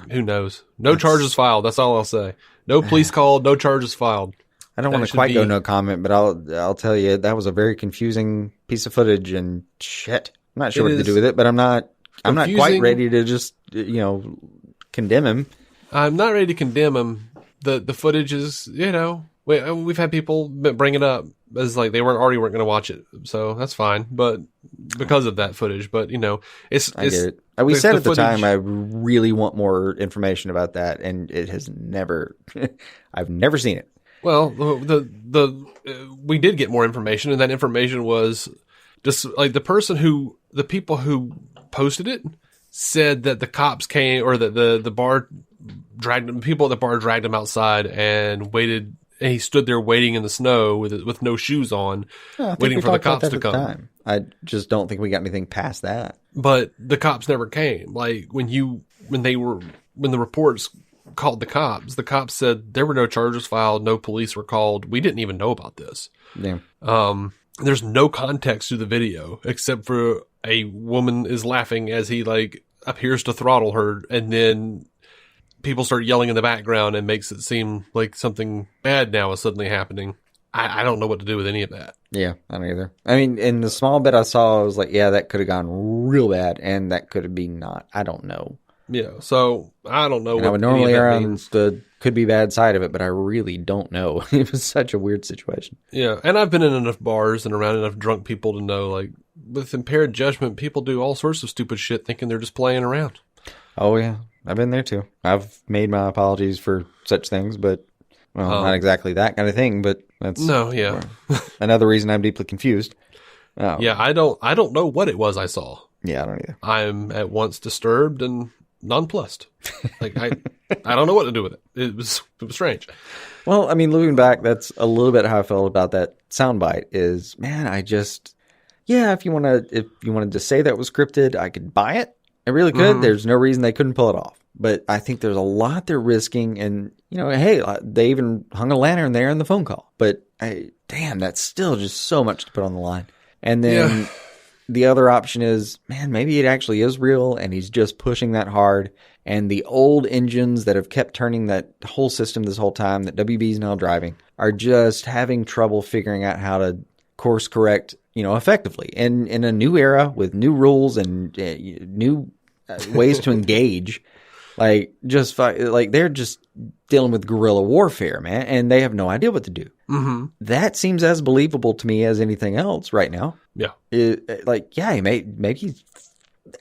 who knows? No charges filed. That's all I'll say. No police called, no charges filed. I don't want to quite go no comment, but I'll tell you that was a very confusing piece of footage, and shit. I'm not sure what to do with it, but I'm not quite ready to just, condemn him. I'm not ready to condemn him. The footage is, we've had people bring it up as they weren't going to watch it, so that's fine. But because of that footage, but it's I get it. We said at the time, I really want more information about that, and it has never. I've never seen it. Well, we did get more information, and that information was just the people who posted it said that the cops came, or that the bar dragged him. People at the bar dragged him outside and waited. And he stood there waiting in the snow with no shoes on, waiting for the cops to come. I just don't think we got anything past that. But the cops never came. When the reports called the cops said there were no charges filed, no police were called. We didn't even know about this. Yeah. There's no context to the video except for a woman is laughing as he appears to throttle her, and then people start yelling in the background and makes it seem like something bad now is suddenly happening. I don't know what to do with any of that. Yeah, I don't either. I mean, in the small bit I saw, I was like, yeah, that could have gone real bad, and that could have been not. I don't know. Yeah, so I don't know. And I would normally err on the could be bad side of it, but I really don't know. It was such a weird situation. Yeah, and I've been in enough bars and around enough drunk people to know, with impaired judgment, people do all sorts of stupid shit thinking they're just playing around. Oh, yeah. I've been there too. I've made my apologies for such things, but not exactly that kind of thing. But that's another reason I'm deeply confused. Yeah, I don't know what it was I saw. Yeah, I don't either. I'm at once disturbed and nonplussed. I don't know what to do with it. It was strange. Well, I mean, looking back, that's a little bit how I felt about that soundbite. Is if you wanted to say that was scripted, I could buy it. I really could. Mm-hmm. There's no reason they couldn't pull it off. But I think there's a lot they're risking. And, hey, they even hung a lantern there in the phone call. But, that's still just so much to put on the line. And then the other option is, maybe it actually is real and he's just pushing that hard. And the old engines that have kept turning that whole system this whole time that WB's now driving are just having trouble figuring out how to course correct, effectively. And in a new era with new rules and new ways to engage, they're just dealing with guerrilla warfare, man, and they have no idea what to do. That seems as believable to me as anything else right now. Yeah. Maybe he's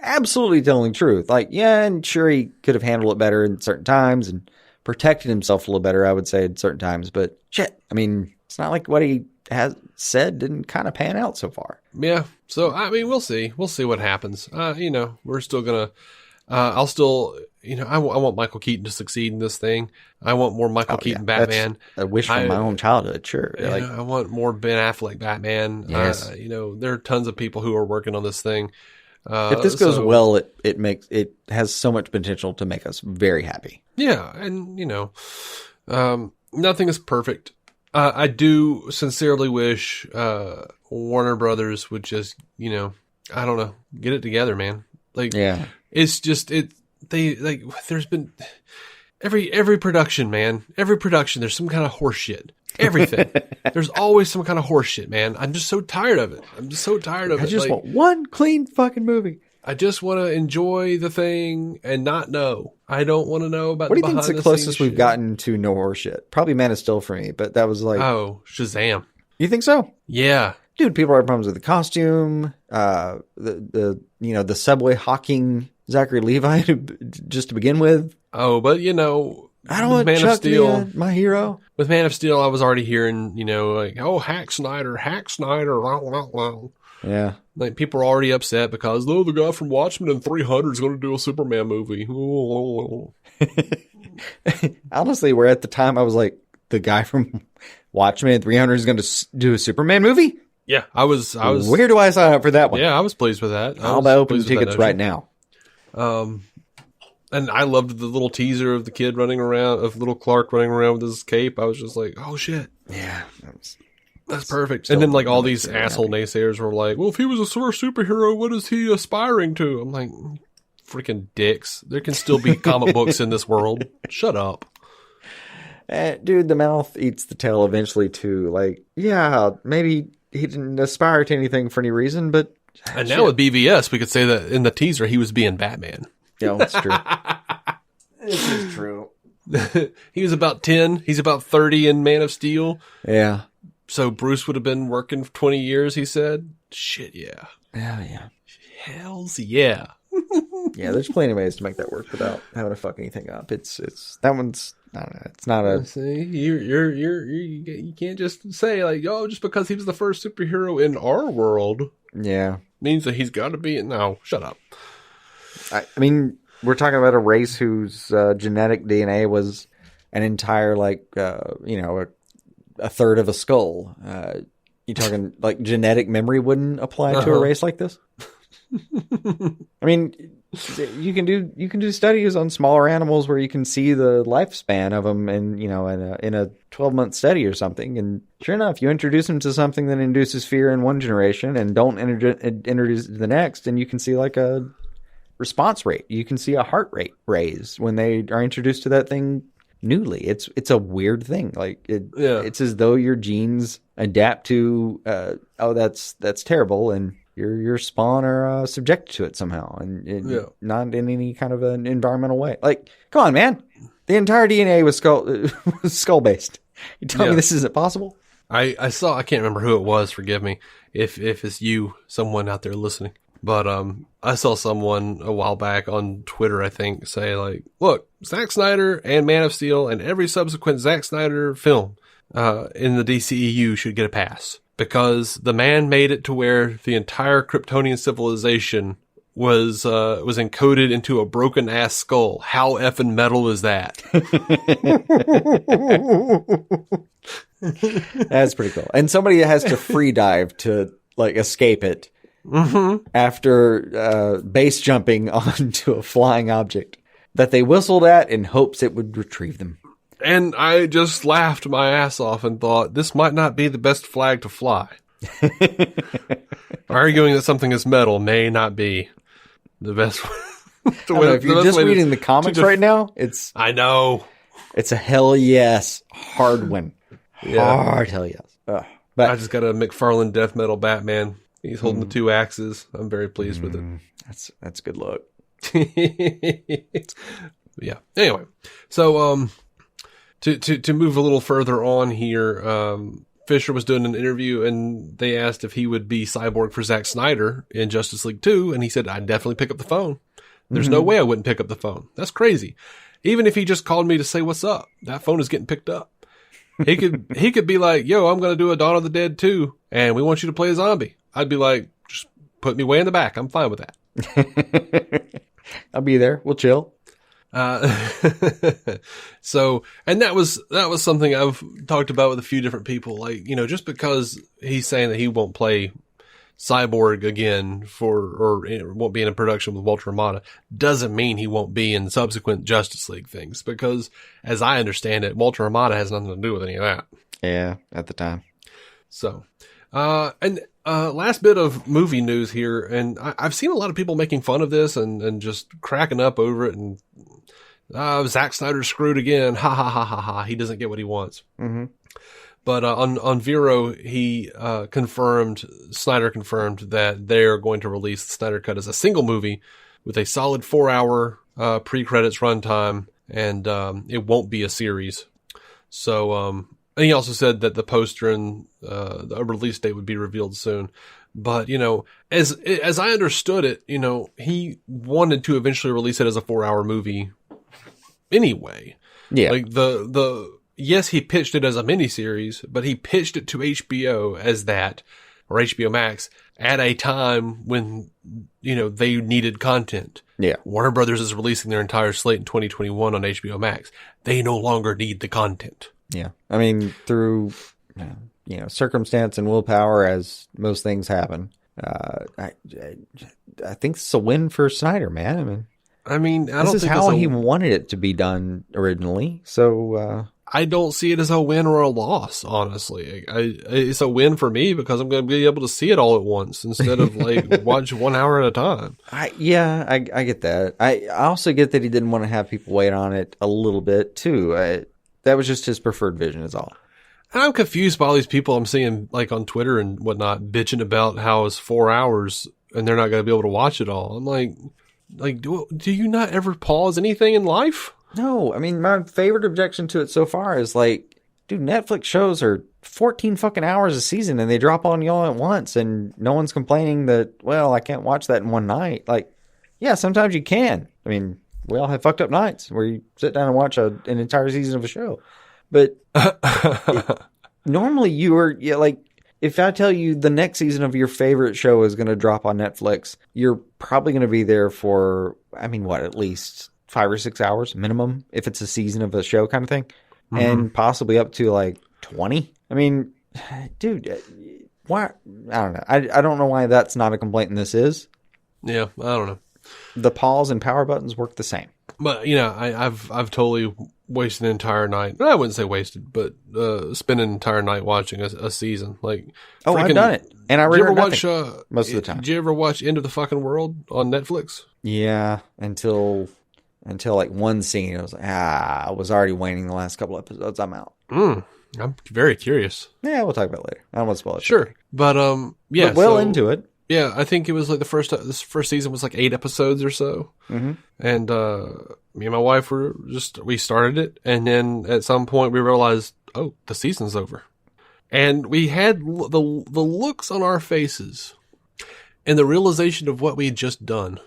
absolutely telling the truth. Like, yeah, and sure, he could have handled it better in certain times and protected himself a little better, I would say, at certain times. But shit, I mean, it's not like what he has said didn't kind of pan out so far. Yeah. So, I mean, we'll see. We'll see what happens. We're still going to, I'll still, I want Michael Keaton to succeed in this thing. I want more Michael Keaton Batman. That's a wish from my own childhood, sure. I want more Ben Affleck Batman. Yes. There are tons of people who are working on this thing. If this goes well, it has so much potential to make us very happy. Yeah. And, nothing is perfect. I do sincerely wish Warner Brothers would just, I don't know, get it together, man. Like, yeah. It's just there's been every production, man. Every production, there's some kind of horse shit. Everything. There's always some kind of horse shit, man. I'm just so tired of it. I just want one clean fucking movie. I just want to enjoy the thing and not know. I don't want to know about. What do you think is the closest we've gotten to no horse shit? Probably Man of Steel for me, but that was like, Shazam. You think so? Yeah. Dude, people have problems with the costume, the subway hawking Zachary Levi just to begin with. Oh, but I don't want Man Chuck of Steel to be my hero. With Man of Steel, I was already hearing, hack Snyder. Yeah. Like, people are already upset because, the guy from Watchmen and 300 is going to do a Superman movie. Honestly, where at the time I was like, the guy from Watchmen and 300 is going to do a Superman movie? Yeah, I was. Where do I sign up for that one? Yeah, I was pleased with that. I'll buy open tickets right now. And I loved the little teaser of the kid running around, of little Clark running around with his cape. I was just like, oh shit. Yeah. That's perfect. And then like all these asshole naysayers were like, well, if he was a superhero, what is he aspiring to? I'm like, freaking dicks. There can still be comic books in this world. Shut up. Dude, the mouth eats the tail eventually too. Like, yeah, maybe he didn't aspire to anything for any reason, but... And now with BVS, we could say that in the teaser, he was being Batman. Yeah, that's true. This is true. He was about 10. He's about 30 in Man of Steel. Yeah. So Bruce would have been working for 20 years, he said. Shit, yeah. Hell yeah. Hells yeah. Yeah, there's plenty of ways to make that work without having to fuck anything up. It's that one's... I don't know. It's not a... See, you can't just say like, just because he was the first superhero in our world. Yeah. Means that he's got to be... No, shut up. I mean, we're talking about a race whose genetic DNA was an entire, a third of a skull. You talking like genetic memory wouldn't apply to a race like this? I mean, you can do studies on smaller animals where you can see the lifespan of them, and in a 12-month study or something. And sure enough, you introduce them to something that induces fear in one generation, and don't introduce it to the next, and you can see like a response rate. You can see a heart rate raise when they are introduced to that thing newly. It's a weird thing. Like it's as though your genes adapt to that's terrible, and your spawn are subjected to it somehow, and not in any kind of an environmental way. Like, come on, man, the entire DNA was skull based. You tell me this isn't possible? I can't remember who it was. Forgive me if it's you, someone out there listening. But I saw someone a while back on Twitter, I think, say like, look, Zack Snyder and Man of Steel and every subsequent Zack Snyder film in the DCEU should get a pass. Because the man made it to where the entire Kryptonian civilization was encoded into a broken ass skull. How effing metal is that? That's pretty cool. And somebody has to free dive to like escape it. Mm-hmm. After base jumping onto a flying object that they whistled at in hopes it would retrieve them. And I just laughed my ass off and thought, this might not be the best flag to fly. Arguing that something is metal may not be the best way. If you're just reading the comics right now, I know. It's a hell yes. Hard one. Yeah. Hard hell yes. But I just got a McFarlane death metal Batman. He's holding the two axes. I'm very pleased with it. That's a good look. Yeah. Anyway, so To move a little further on here, Fisher was doing an interview and they asked if he would be Cyborg for Zack Snyder in Justice League 2. And he said, I'd definitely pick up the phone. There's no way I wouldn't pick up the phone. That's crazy. Even if he just called me to say what's up, that phone is getting picked up. He could be like, yo, I'm going to do a Dawn of the Dead 2 and we want you to play a zombie. I'd be like, just put me way in the back. I'm fine with that. I'll be there. We'll chill. So, and that was something I've talked about with a few different people. Like, just because he's saying that he won't play Cyborg again or won't be in a production with Walter Hamada doesn't mean he won't be in subsequent Justice League things, because as I understand it, Walter Hamada has nothing to do with any of that. Yeah, at the time. So, last bit of movie news here, and I've seen a lot of people making fun of this and just cracking up over it, and Zack Snyder screwed again. Ha ha ha ha ha. He doesn't get what he wants. Mm-hmm. But on Vero, Snyder confirmed that they're going to release the Snyder Cut as a single movie with a solid 4-hour pre-credits runtime, and it won't be a series. So, and he also said that the poster and the release date would be revealed soon. But, as I understood it, he wanted to eventually release it as a 4-hour movie anyway. Yeah. Like yes, he pitched it as a miniseries, but he pitched it to HBO as that, or HBOmax, at a time when, they needed content. Yeah. Warner Brothers is releasing their entire slate in 2021 on HBOmax. They no longer need the content. Yeah. I mean, through, circumstance and willpower, as most things happen, I think it's a win for Snyder, man. I mean, this is how he wanted it to be done originally. So, I don't see it as a win or a loss, honestly. It's a win for me because I'm going to be able to see it all at once instead of watch 1 hour at a time. I get that. I also get that he didn't want to have people wait on it a little bit too. That was just his preferred vision is all. And I'm confused by all these people I'm seeing on Twitter and whatnot bitching about how it's 4 hours and they're not going to be able to watch it all. I'm like, do you not ever pause anything in life? No, I mean, my favorite objection to it so far is dude, Netflix shows are 14 fucking hours a season and they drop on you all at once and no one's complaining that, well, I can't watch that in one night. Yeah, sometimes you can. I mean, we all have fucked up nights where you sit down and watch an entire season of a show. But normally if I tell you the next season of your favorite show is going to drop on Netflix, you're probably going to be there for, at least 5 or 6 hours minimum, if it's a season of a show kind of thing, and possibly up to 20. I mean, dude, why? I don't know. I don't know why that's not a complaint, and this is. Yeah, I don't know. The pause and power buttons work the same. But I've totally wasted an entire night. I wouldn't say wasted, but spent an entire night watching a season. I've done it, and I regret nothing most of the time. Did you ever watch End of the Fucking World on Netflix? Yeah, until one scene, I was I was already waning the last couple episodes. I'm out. I'm very curious. Yeah, we'll talk about it later. I don't want to spoil it. Sure, but yeah, but into it. Yeah, I think it was this first season was 8 episodes or so, and me and my wife we started it, and then at some point we realized, oh, the season's over, and we had the looks on our faces, and the realization of what we had just done.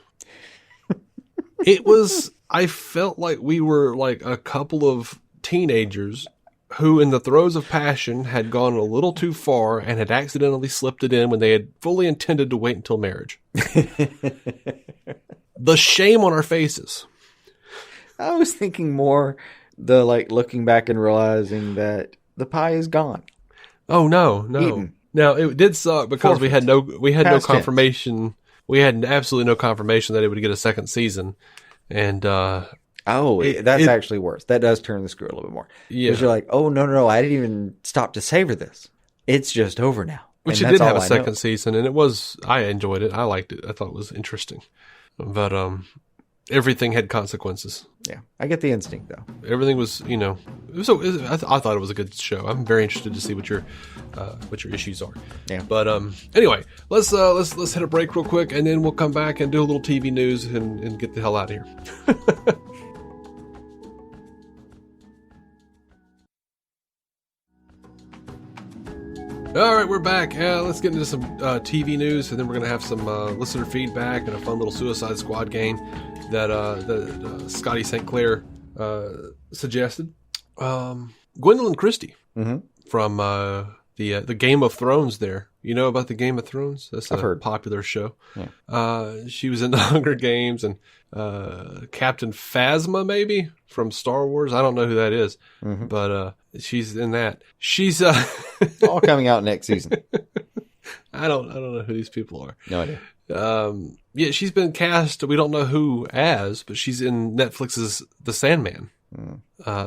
I felt like we were a couple of teenagers who, in the throes of passion, had gone a little too far and had accidentally slipped it in when they had fully intended to wait until marriage. The shame on our faces. I was thinking more the looking back and realizing that the pie is gone. Oh no. Eaten. Now it did suck because we had no confirmation. Tense. We had absolutely no confirmation that it would get a second season. And that's actually worse. That does turn the screw a little bit more. Yeah. Because you're like, oh, no, I didn't even stop to savor this. It's just over now. Which it did have a second season, and I enjoyed it. I liked it. I thought it was interesting. But everything had consequences. Yeah, I get the instinct, though. Everything was, I thought it was a good show. I'm very interested to see what your issues are. Yeah. But anyway, let's hit a break real quick, and then we'll come back and do a little TV news and get the hell out of here. All right, we're back. Let's get into some TV news, and then we're going to have some listener feedback and a fun little Suicide Squad game that Scotty St. Clair suggested. Gwendoline Christie from the Game of Thrones there. You know about the Game of Thrones? That's a popular show. Yeah. She was in the Hunger Games and Captain Phasma, maybe, from Star Wars. I don't know who that is, but she's in that. She's all coming out next season. I don't know who these people are. No idea. Yeah, she's been cast. We don't know who as, but she's in Netflix's The Sandman.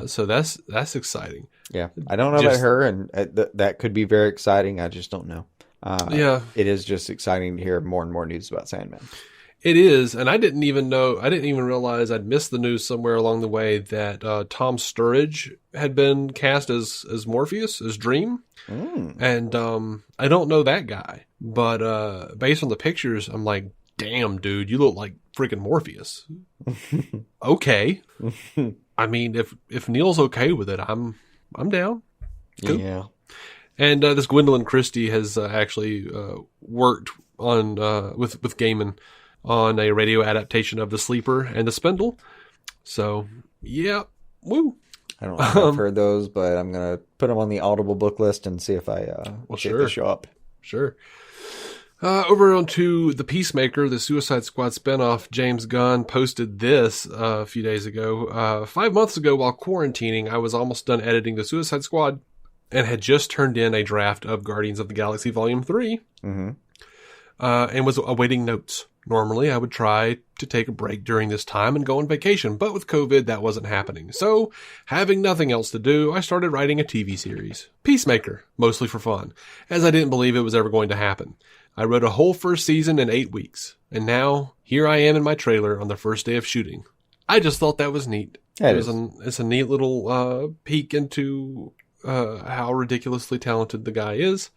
So that's exciting. Yeah, I don't know about her, and that could be very exciting. I just don't know. Yeah, it is just exciting to hear more and more news about Sandman. It is, and I didn't even realize I'd missed the news somewhere along the way that Tom Sturridge had been cast as Morpheus, as Dream. And I don't know that guy, but based on the pictures, I'm like, damn, dude, you look like freaking Morpheus. Okay. I mean, if Neil's okay with it, I'm down. Cool. Yeah. And this Gwendoline Christie has actually worked on with Gaiman on a radio adaptation of The Sleeper and The Spindle. So, yeah, woo. I don't know if I've heard those, but I'm going to put them on the Audible book list and see if I see if they show up. Sure. Over onto The Peacemaker, the Suicide Squad spinoff, James Gunn posted this a few days ago. 5 months ago, while quarantining, I was almost done editing The Suicide Squad and had just turned in a draft of Guardians of the Galaxy Volume 3 and was awaiting notes. Normally, I would try to take a break during this time and go on vacation, but with COVID, that wasn't happening. So, having nothing else to do, I started writing a TV series, Peacemaker, mostly for fun, as I didn't believe it was ever going to happen. I wrote a whole first season in 8 weeks, and now here I am in my trailer on the first day of shooting. I just thought that was neat. It's a neat little peek into how ridiculously talented the guy is.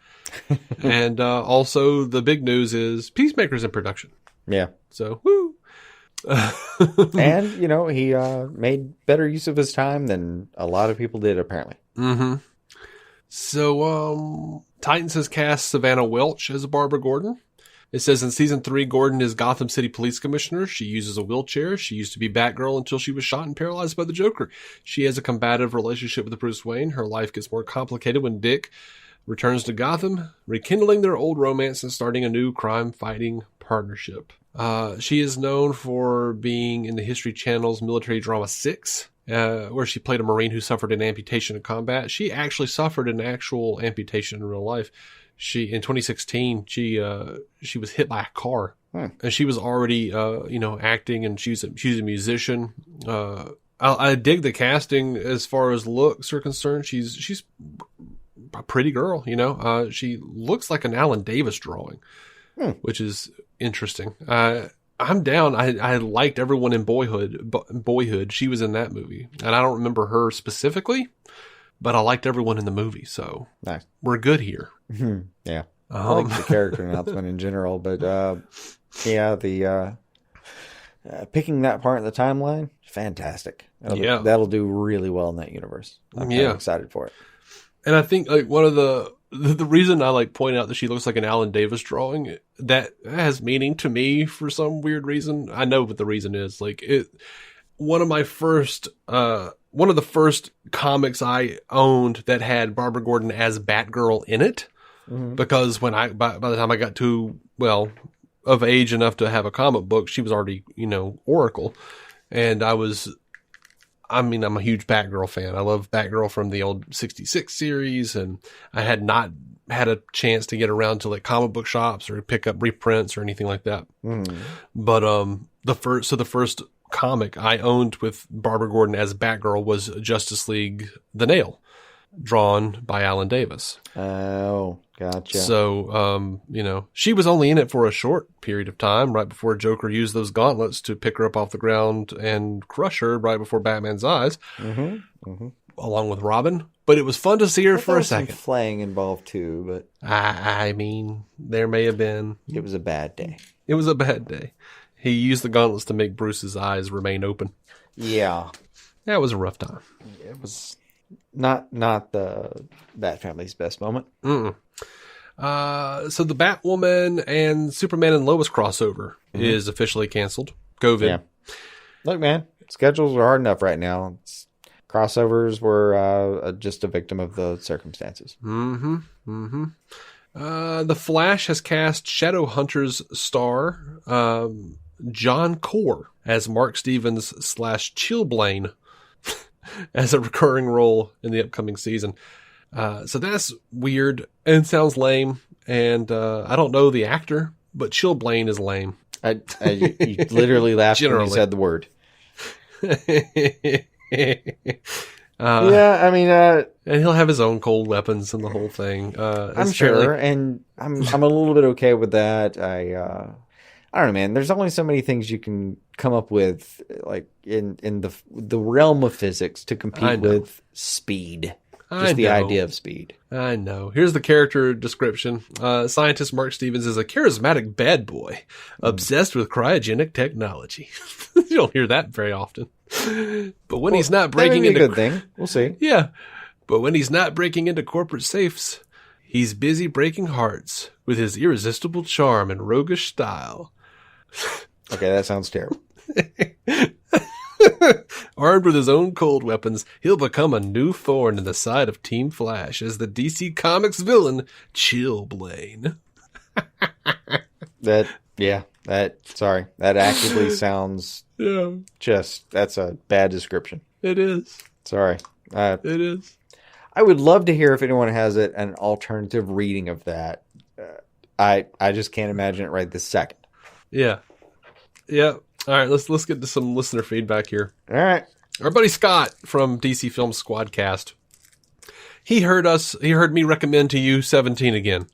And also the big news is Peacemaker's in production. Yeah. So, woo! And, he made better use of his time than a lot of people did, apparently. So, Titans has cast Savannah Welch as Barbara Gordon. It says in season 3, Gordon is Gotham City Police Commissioner. She uses a wheelchair. She used to be Batgirl until she was shot and paralyzed by the Joker. She has a combative relationship with Bruce Wayne. Her life gets more complicated when Dick returns to Gotham, rekindling their old romance and starting a new crime-fighting partnership. She is known for being in the History Channel's military drama 6, where she played a Marine who suffered an amputation in combat. She actually suffered an actual amputation in real life. In 2016, she was hit by a car, and she was already, acting, and she's a musician. I dig the casting as far as looks are concerned. She's a pretty girl, she looks like an Alan Davis drawing, which is interesting. I'm down. I liked everyone in Boyhood. She was in that movie, and I don't remember her specifically, but I liked everyone in the movie. So nice. We're good here. Yeah. I like the character announcement in general, but the picking that part in the timeline, fantastic. That'll do really well in that universe. I'm kind of excited for it. And I think one of the reason I point out that she looks like an Alan Davis drawing, that has meaning to me for some weird reason. I know what the reason is. One of the first comics I owned that had Barbara Gordon as Batgirl in it, because by the time I got of age enough to have a comic book, she was already, Oracle. And I'm a huge Batgirl fan. I love Batgirl from the old 66 series, and I had not had a chance to get around to comic book shops or pick up reprints or anything like that. But the first comic I owned with Barbara Gordon as Batgirl was Justice League The Nail, drawn by Alan Davis. Oh, gotcha. So, she was only in it for a short period of time, right before Joker used those gauntlets to pick her up off the ground and crush her right before Batman's eyes, along with Robin. But it was fun to see her for a second. Some flaying involved too, but I mean, there may have been. It was a bad day. It was a bad day. He used the gauntlets to make Bruce's eyes remain open. Yeah. That was a rough time. It was not the Bat family's best moment. So the Batwoman and Superman and Lois crossover is officially canceled. COVID. Yeah. Look, man, schedules are hard enough right now. Crossovers were just a victim of the circumstances. The Flash has cast Shadowhunters star John Core as Mark Stevens / Chillblaine as a recurring role in the upcoming season. So that's weird and sounds lame. And I don't know the actor, but Chillblaine is lame. You literally laughed when you said the word. Yeah, I mean, and he'll have his own cold weapons and the whole thing. I'm sure, and I'm a little bit okay with that. I don't know, man. There's only so many things you can come up with, like in the realm of physics, to compete with speed. Just the idea of speed. I know. Here's the character description. Scientist Mark Stevens is a charismatic bad boy, obsessed with cryogenic technology. You don't hear that very often. But when he's not breaking into... a good thing. We'll see. Yeah. But when he's not breaking into corporate safes, he's busy breaking hearts with his irresistible charm and roguish style. Okay, that sounds terrible. Armed with his own cold weapons, he'll become a new thorn in the side of Team Flash as the DC Comics villain, Chillblaine. That actively sounds that's a bad description. It is. Sorry. It is. I would love to hear if anyone has an alternative reading of that. I just can't imagine it right this second. Yeah. Yeah. All right, let's get to some listener feedback here. All right. Our buddy Scott from DC Film Squadcast. He heard me recommend to you 17 again.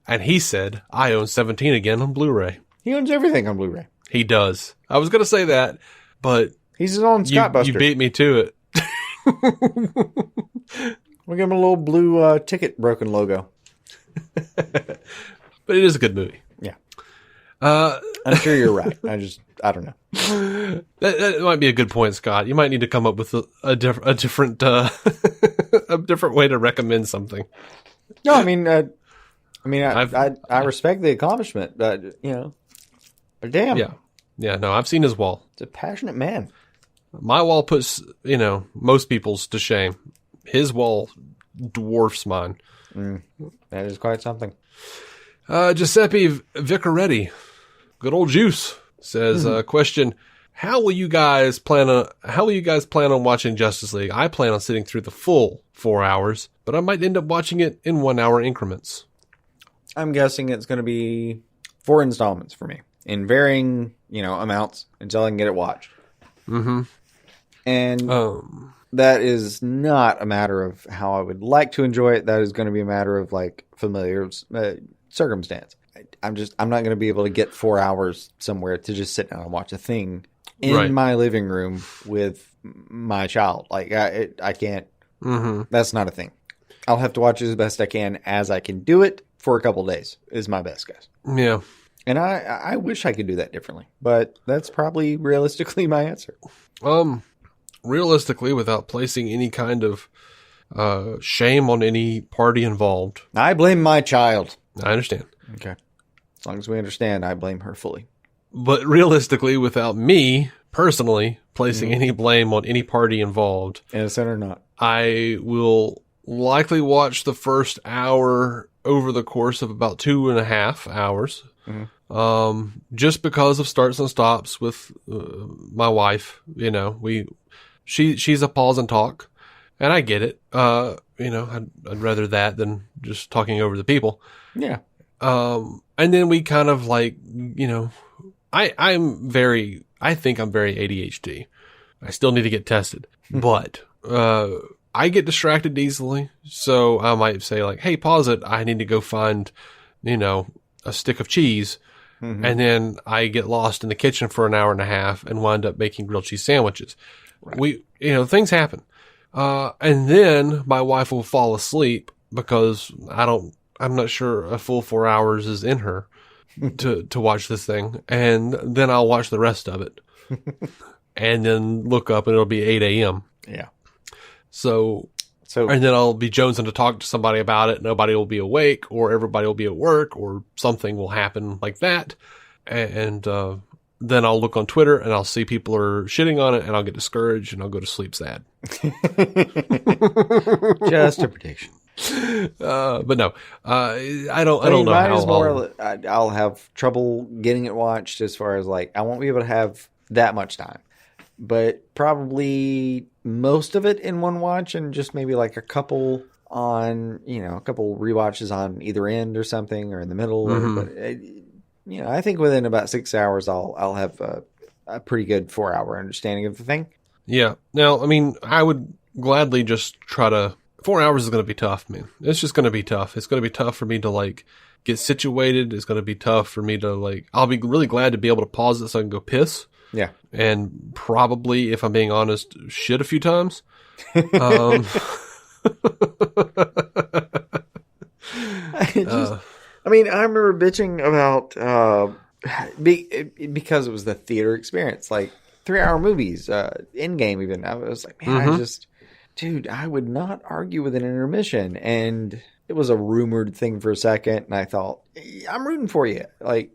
And he said, I own 17 again on Blu-ray. He owns everything on Blu-ray. He does. I was going to say that, but he's his own Scott Buster. You beat me to it. We'll give him a little blue ticket broken logo. But it is a good movie. Yeah. I'm sure you're right. I don't know. That might be a good point, Scott. You might need to come up with a different a different way to recommend something. No, I respect the accomplishment, but but damn. Yeah. No, I've seen his wall. It's a passionate man. My wall puts most people's to shame. His wall dwarfs mine. That is quite something. Giuseppe Vicaretti, good old Juice, says, question, how will you guys plan on watching Justice League? I plan on sitting through the full 4 hours, but I might end up watching it in 1 hour increments. I'm guessing it's going to be 4 installments for me in varying, amounts until I can get it watched. Mm-hmm. And that is not a matter of how I would like to enjoy it. That is going to be a matter of familiar circumstance. I'm not going to be able to get 4 hours somewhere to just sit down and watch a thing in my living room with my child. I can't. Mm-hmm. That's not a thing. I'll have to watch it as best I can as I can do it for a couple of days is my best guess. Yeah. And I wish I could do that differently, but that's probably realistically my answer. Realistically, without placing any kind of shame on any party involved. I blame my child. I understand. Okay. As long as we understand, I blame her fully. But realistically, without me personally placing any blame on any party involved, innocent or not, I will likely watch the first hour over the course of about 2.5 hours. Mm-hmm. Just because of starts and stops with my wife. She's a pause and talk, and I get it. I'd rather that than just talking over the people. Yeah. And then we kind of I think I'm very ADHD. I still need to get tested, but, I get distracted easily. So I might say hey, pause it. I need to go find, a stick of cheese. Mm-hmm. And then I get lost in the kitchen for an hour and a half and wind up making grilled cheese sandwiches. Right. Things happen. And then my wife will fall asleep because I'm not sure a full 4 hours is in her to watch this thing. And then I'll watch the rest of it and then look up and it'll be 8 a.m. Yeah. So And then I'll be jonesing to talk to somebody about it. Nobody will be awake, or everybody will be at work, or something will happen like that. And then I'll look on Twitter and I'll see people are shitting on it, and I'll get discouraged and I'll go to sleep sad. Just a prediction. But no, I don't know how I'll have trouble getting it watched, as far as like, I won't be able to have that much time, but probably most of it in one watch, and just maybe like a couple on, a couple rewatches on either end or something, or in the middle. But I think within about 6 hours, I'll have a pretty good 4-hour understanding of the thing. Yeah. Now, I mean, I would gladly just try to. 4 hours is going to be tough, man. It's just going to be tough. It's going to be tough for me to like get situated. It's going to be tough for me to like, I'll be really glad to be able to pause it so I can go piss. Yeah. And probably, if I'm being honest, shit a few times. I remember bitching about, because it was the theater experience, like 3-hour movies, Endgame even. I was like, man, dude, I would not argue with an intermission. And it was a rumored thing for a second. And I thought, I'm rooting for you. Like,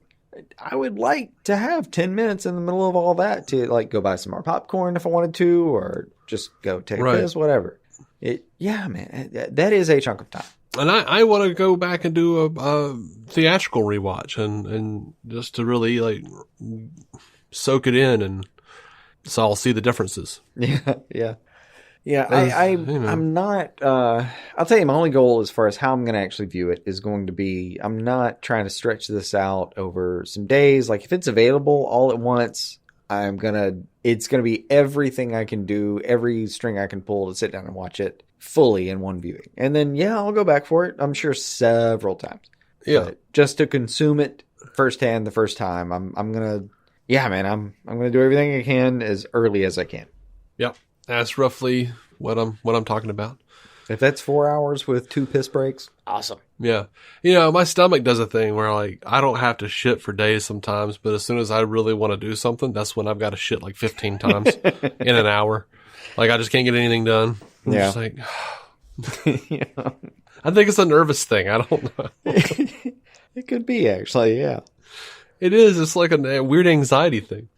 I would like to have 10 minutes in the middle of all that to like go buy some more popcorn if I wanted to, or just go take a piss, whatever. Man, that is a chunk of time. And I want to go back and do a theatrical rewatch and just to really like soak it in, and so I'll see the differences. Yeah, I'm not, I'll tell you, my only goal as far as how I'm going to actually view it is going to be, I'm not trying to stretch this out over some days. Like, if it's available all at once, it's going to be everything I can do, every string I can pull to sit down and watch it fully in one viewing. And then, I'll go back for it, I'm sure, several times. Yeah. But just to consume it firsthand the first time, I'm going to, I'm going to do everything I can as early as I can. Yep. That's roughly what I'm talking about. If that's 4 hours with 2 piss breaks, awesome. Yeah. My stomach does a thing where like I don't have to shit for days sometimes, but as soon as I really want to do something, that's when I've got to shit like 15 times in an hour. Like I just can't get anything done. I'm just like, I think it's a nervous thing. I don't know. It could be, actually. Yeah. It is. It's like a weird anxiety thing.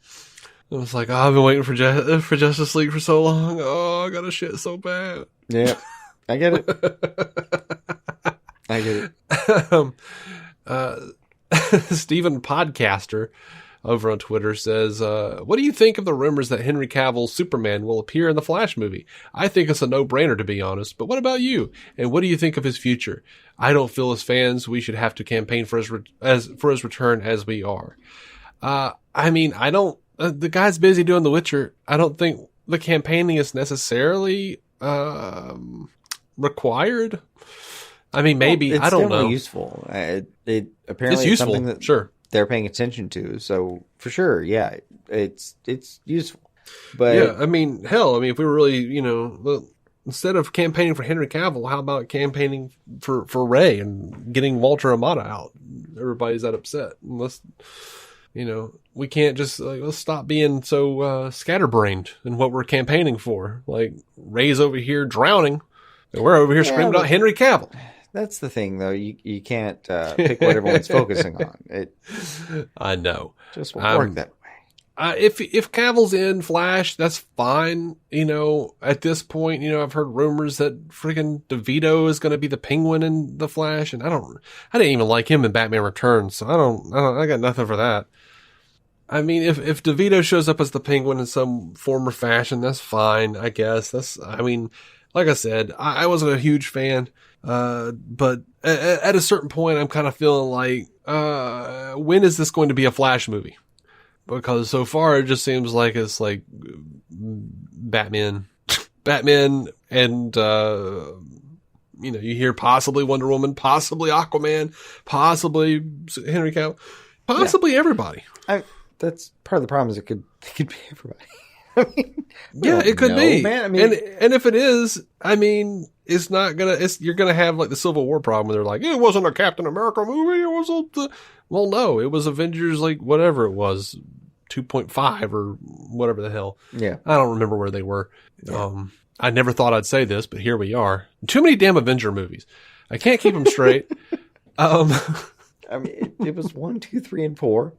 I was like, I've been waiting for Justice League for so long. Oh, I got to shit so bad. Yeah, I get it. I get it. Steven Podcaster over on Twitter says, what do you think of the rumors that Henry Cavill's Superman will appear in the Flash movie? I think it's a no-brainer, to be honest. But what about you? And what do you think of his future? I don't feel as fans we should have to campaign for his return as we are. I don't. The guy's busy doing The Witcher. I don't think the campaigning is necessarily required. I mean, maybe. It's I don't know. Useful. It apparently it's useful. Something that sure. they're paying attention to. So for sure, it's useful. But hell, if we were really, instead of campaigning for Henry Cavill, how about campaigning for Ray and getting Walter Hamada out? Everybody's that upset. Unless. We can't just let's stop being so scatterbrained in what we're campaigning for. Like Ray's over here drowning, and we're over here screaming out Henry Cavill. That's the thing, though. You can't pick what everyone's focusing on. I know. Just won't work that way. If Cavill's in Flash, that's fine. At this point, I've heard rumors that freaking DeVito is going to be the Penguin in the Flash, and I didn't even like him in Batman Returns, so I got nothing for that. If DeVito shows up as the Penguin in some form or fashion, that's fine, I guess. Like I said, I wasn't a huge fan, but at a certain point, I'm kind of feeling like, when is this going to be a Flash movie? Because so far, it just seems like it's like Batman, and, you hear possibly Wonder Woman, possibly Aquaman, possibly Henry Cavill, possibly everybody. That's part of the problem is it could be everybody. It could be, man. And if it is, it's not gonna. You're gonna have like the Civil War problem where they're like, it wasn't a Captain America movie. It was well, no, it was Avengers, like whatever it was, 2.5 or whatever the hell. Yeah. I don't remember where they were. Yeah. I never thought I'd say this, but here we are. Too many damn Avenger movies. I can't keep them straight. I mean, it was 1, 2, 3, and 4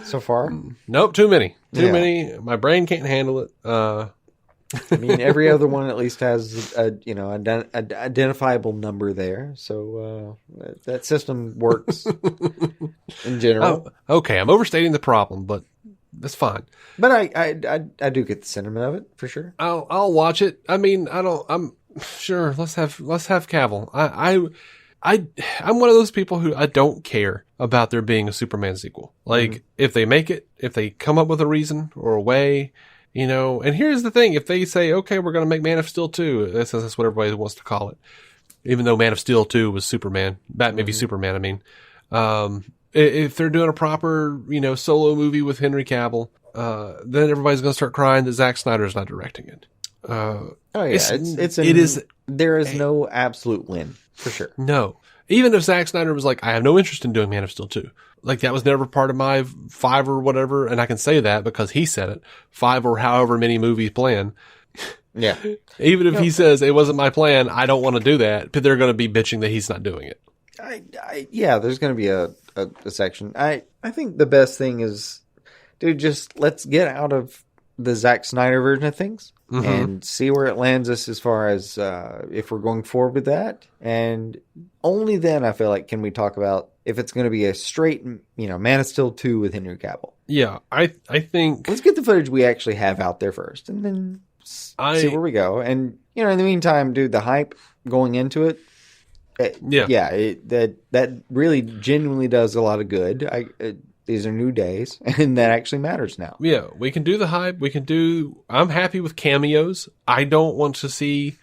so far. Nope, too many. Too many. My brain can't handle it. I mean, every other one at least has an identifiable number there, so that system works in general. Okay, I'm overstating the problem, but that's fine. But I do get the sentiment of it for sure. I'll watch it. I mean, I'm sure. Let's have Cavill. I'm one of those people who I don't care about there being a Superman sequel. Like, if they make it, if they come up with a reason or a way, you know. And here's the thing: if they say, okay, we're going to make Man of Steel 2, that's what everybody wants to call it. Even though Man of Steel 2 was Superman, Batman v Superman. I mean, if they're doing a proper, solo movie with Henry Cavill, then everybody's going to start crying that Zack Snyder's not directing it. There is no absolute win for sure. No, even if Zack Snyder was like, I have no interest in doing Man of Steel 2. Like, that was never part of my 5 or whatever, and I can say that because he said it. 5 or however many movies plan. Yeah. Even if he says it wasn't my plan, I don't want to do that, but they're going to be bitching that he's not doing it. There's going to be a section. I think the best thing is, dude, just let's get out of the Zack Snyder version of things and see where it lands us as far as if we're going forward with that. And only then I feel like can we talk about if it's going to be a straight, Man of Steel 2 with Henry Cavill. Yeah, I think... Let's get the footage we actually have out there first and then see where we go. And, in the meantime, dude, the hype going into it, that really genuinely does a lot of good. These are new days, and that actually matters now. Yeah, we can do the hype. I'm happy with cameos. I don't want to see,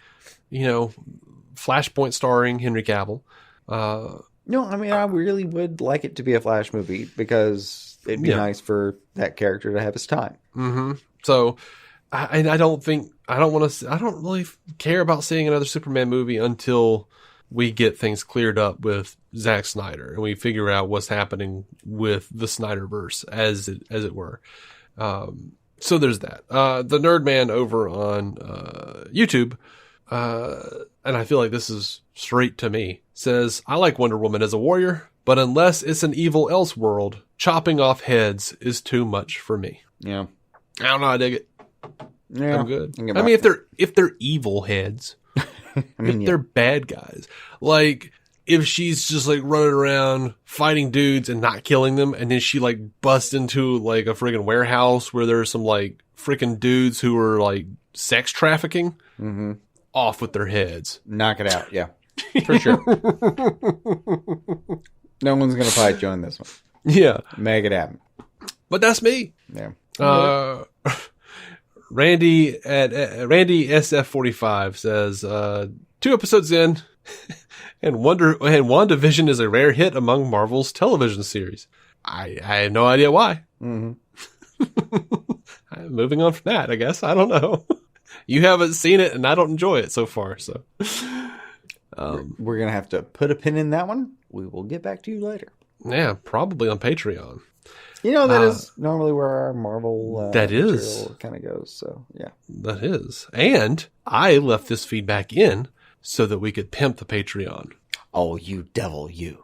Flashpoint starring Henry Cavill. No, I mean, I really would like it to be a Flash movie because it'd be nice for that character to have his time. Mm-hmm. So, I don't really care about seeing another Superman movie until we get things cleared up with Zack Snyder and we figure out what's happening with the Snyderverse as it were. So there's that. The Nerd Man over on YouTube, and I feel like this is straight to me, says, I like Wonder Woman as a warrior, but unless it's an evil Elseworld, chopping off heads is too much for me. Yeah. I don't know. I dig it. Yeah. I'm good. I mean, if they're evil heads, they're bad guys. Like, if she's just like running around fighting dudes and not killing them, and then she like busts into like a friggin' warehouse where there's some like freaking dudes who are like sex trafficking, off with their heads. Knock it out. Yeah, for sure. No one's going to fight you on this one. Yeah. Make it happen. But that's me. Yeah. Randy SF45 says, 2 episodes in, and WandaVision is a rare hit among Marvel's television series. I have no idea why. I'm moving on from that, I guess. I don't know. You haven't seen it, and I don't enjoy it so far. So we're going to have to put a pin in that one. We will get back to you later. Yeah, probably on Patreon. That is normally where our Marvel kind of goes. So, yeah. That is. And I left this feedback in so that we could pimp the Patreon. Oh, you devil, you.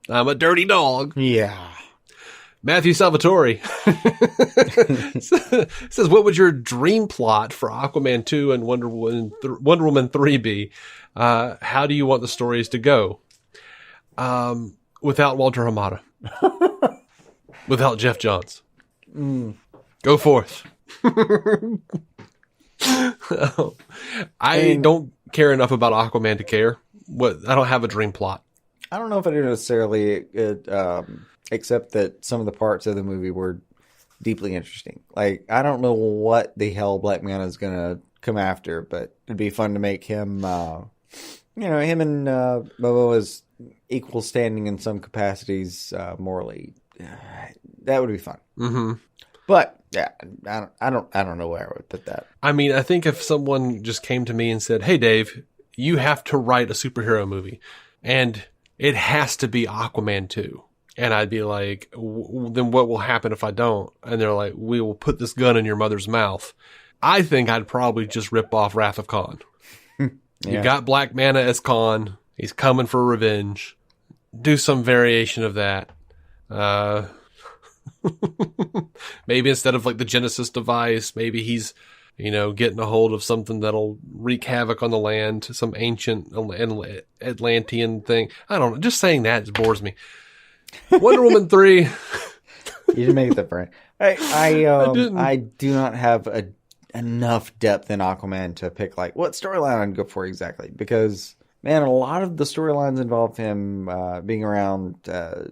I'm a dirty dog. Yeah. Matthew Salvatore says, what would your dream plot for Aquaman 2 and Wonder Woman 3 be? How do you want the stories to go? Without Walter Hamada. Without Geoff Johns. Go forth. I don't care enough about Aquaman to care. I don't have a dream plot. I don't know if I do necessarily, except that some of the parts of the movie were deeply interesting. Like, I don't know what the hell Black Manta is going to come after, but it'd be fun to make him, him and Momoa's equal standing in some capacities morally. That would be fun. Mm-hmm. But yeah, I don't know where I would put that. I mean, I think if someone just came to me and said, "Hey, Dave, you have to write a superhero movie, and it has to be Aquaman 2," And I'd be like, then what will happen if I don't? And they're like, we will put this gun in your mother's mouth. I think I'd probably just rip off Wrath of Khan. You got Black Manta as Khan. He's coming for revenge. Do some variation of that. Maybe instead of like the Genesis device, maybe he's, getting a hold of something that'll wreak havoc on the land, some ancient Atlantean thing. I don't know. Just saying that just bores me. Wonder Woman 3. You didn't make that right. I do not have enough depth in Aquaman to pick like what storyline I'd go for exactly, because man, a lot of the storylines involve him being around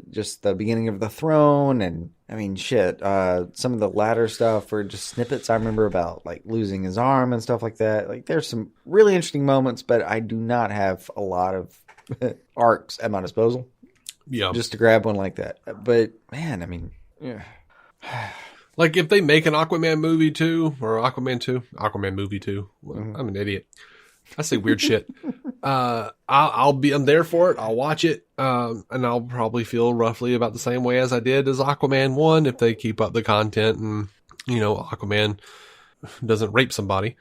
just the beginning of the throne, and I mean shit, some of the latter stuff were just snippets I remember about like losing his arm and stuff like that. Like there's some really interesting moments, but I do not have a lot of arcs at my disposal. Yeah, just to grab one like that. But man, I mean, yeah. Like if they make an Aquaman movie too, or Aquaman movie too. Well, I'm an idiot. I say weird shit. I'm there for it. I'll watch it. And I'll probably feel roughly about the same way as I did as Aquaman 1 if they keep up the content and, Aquaman doesn't rape somebody.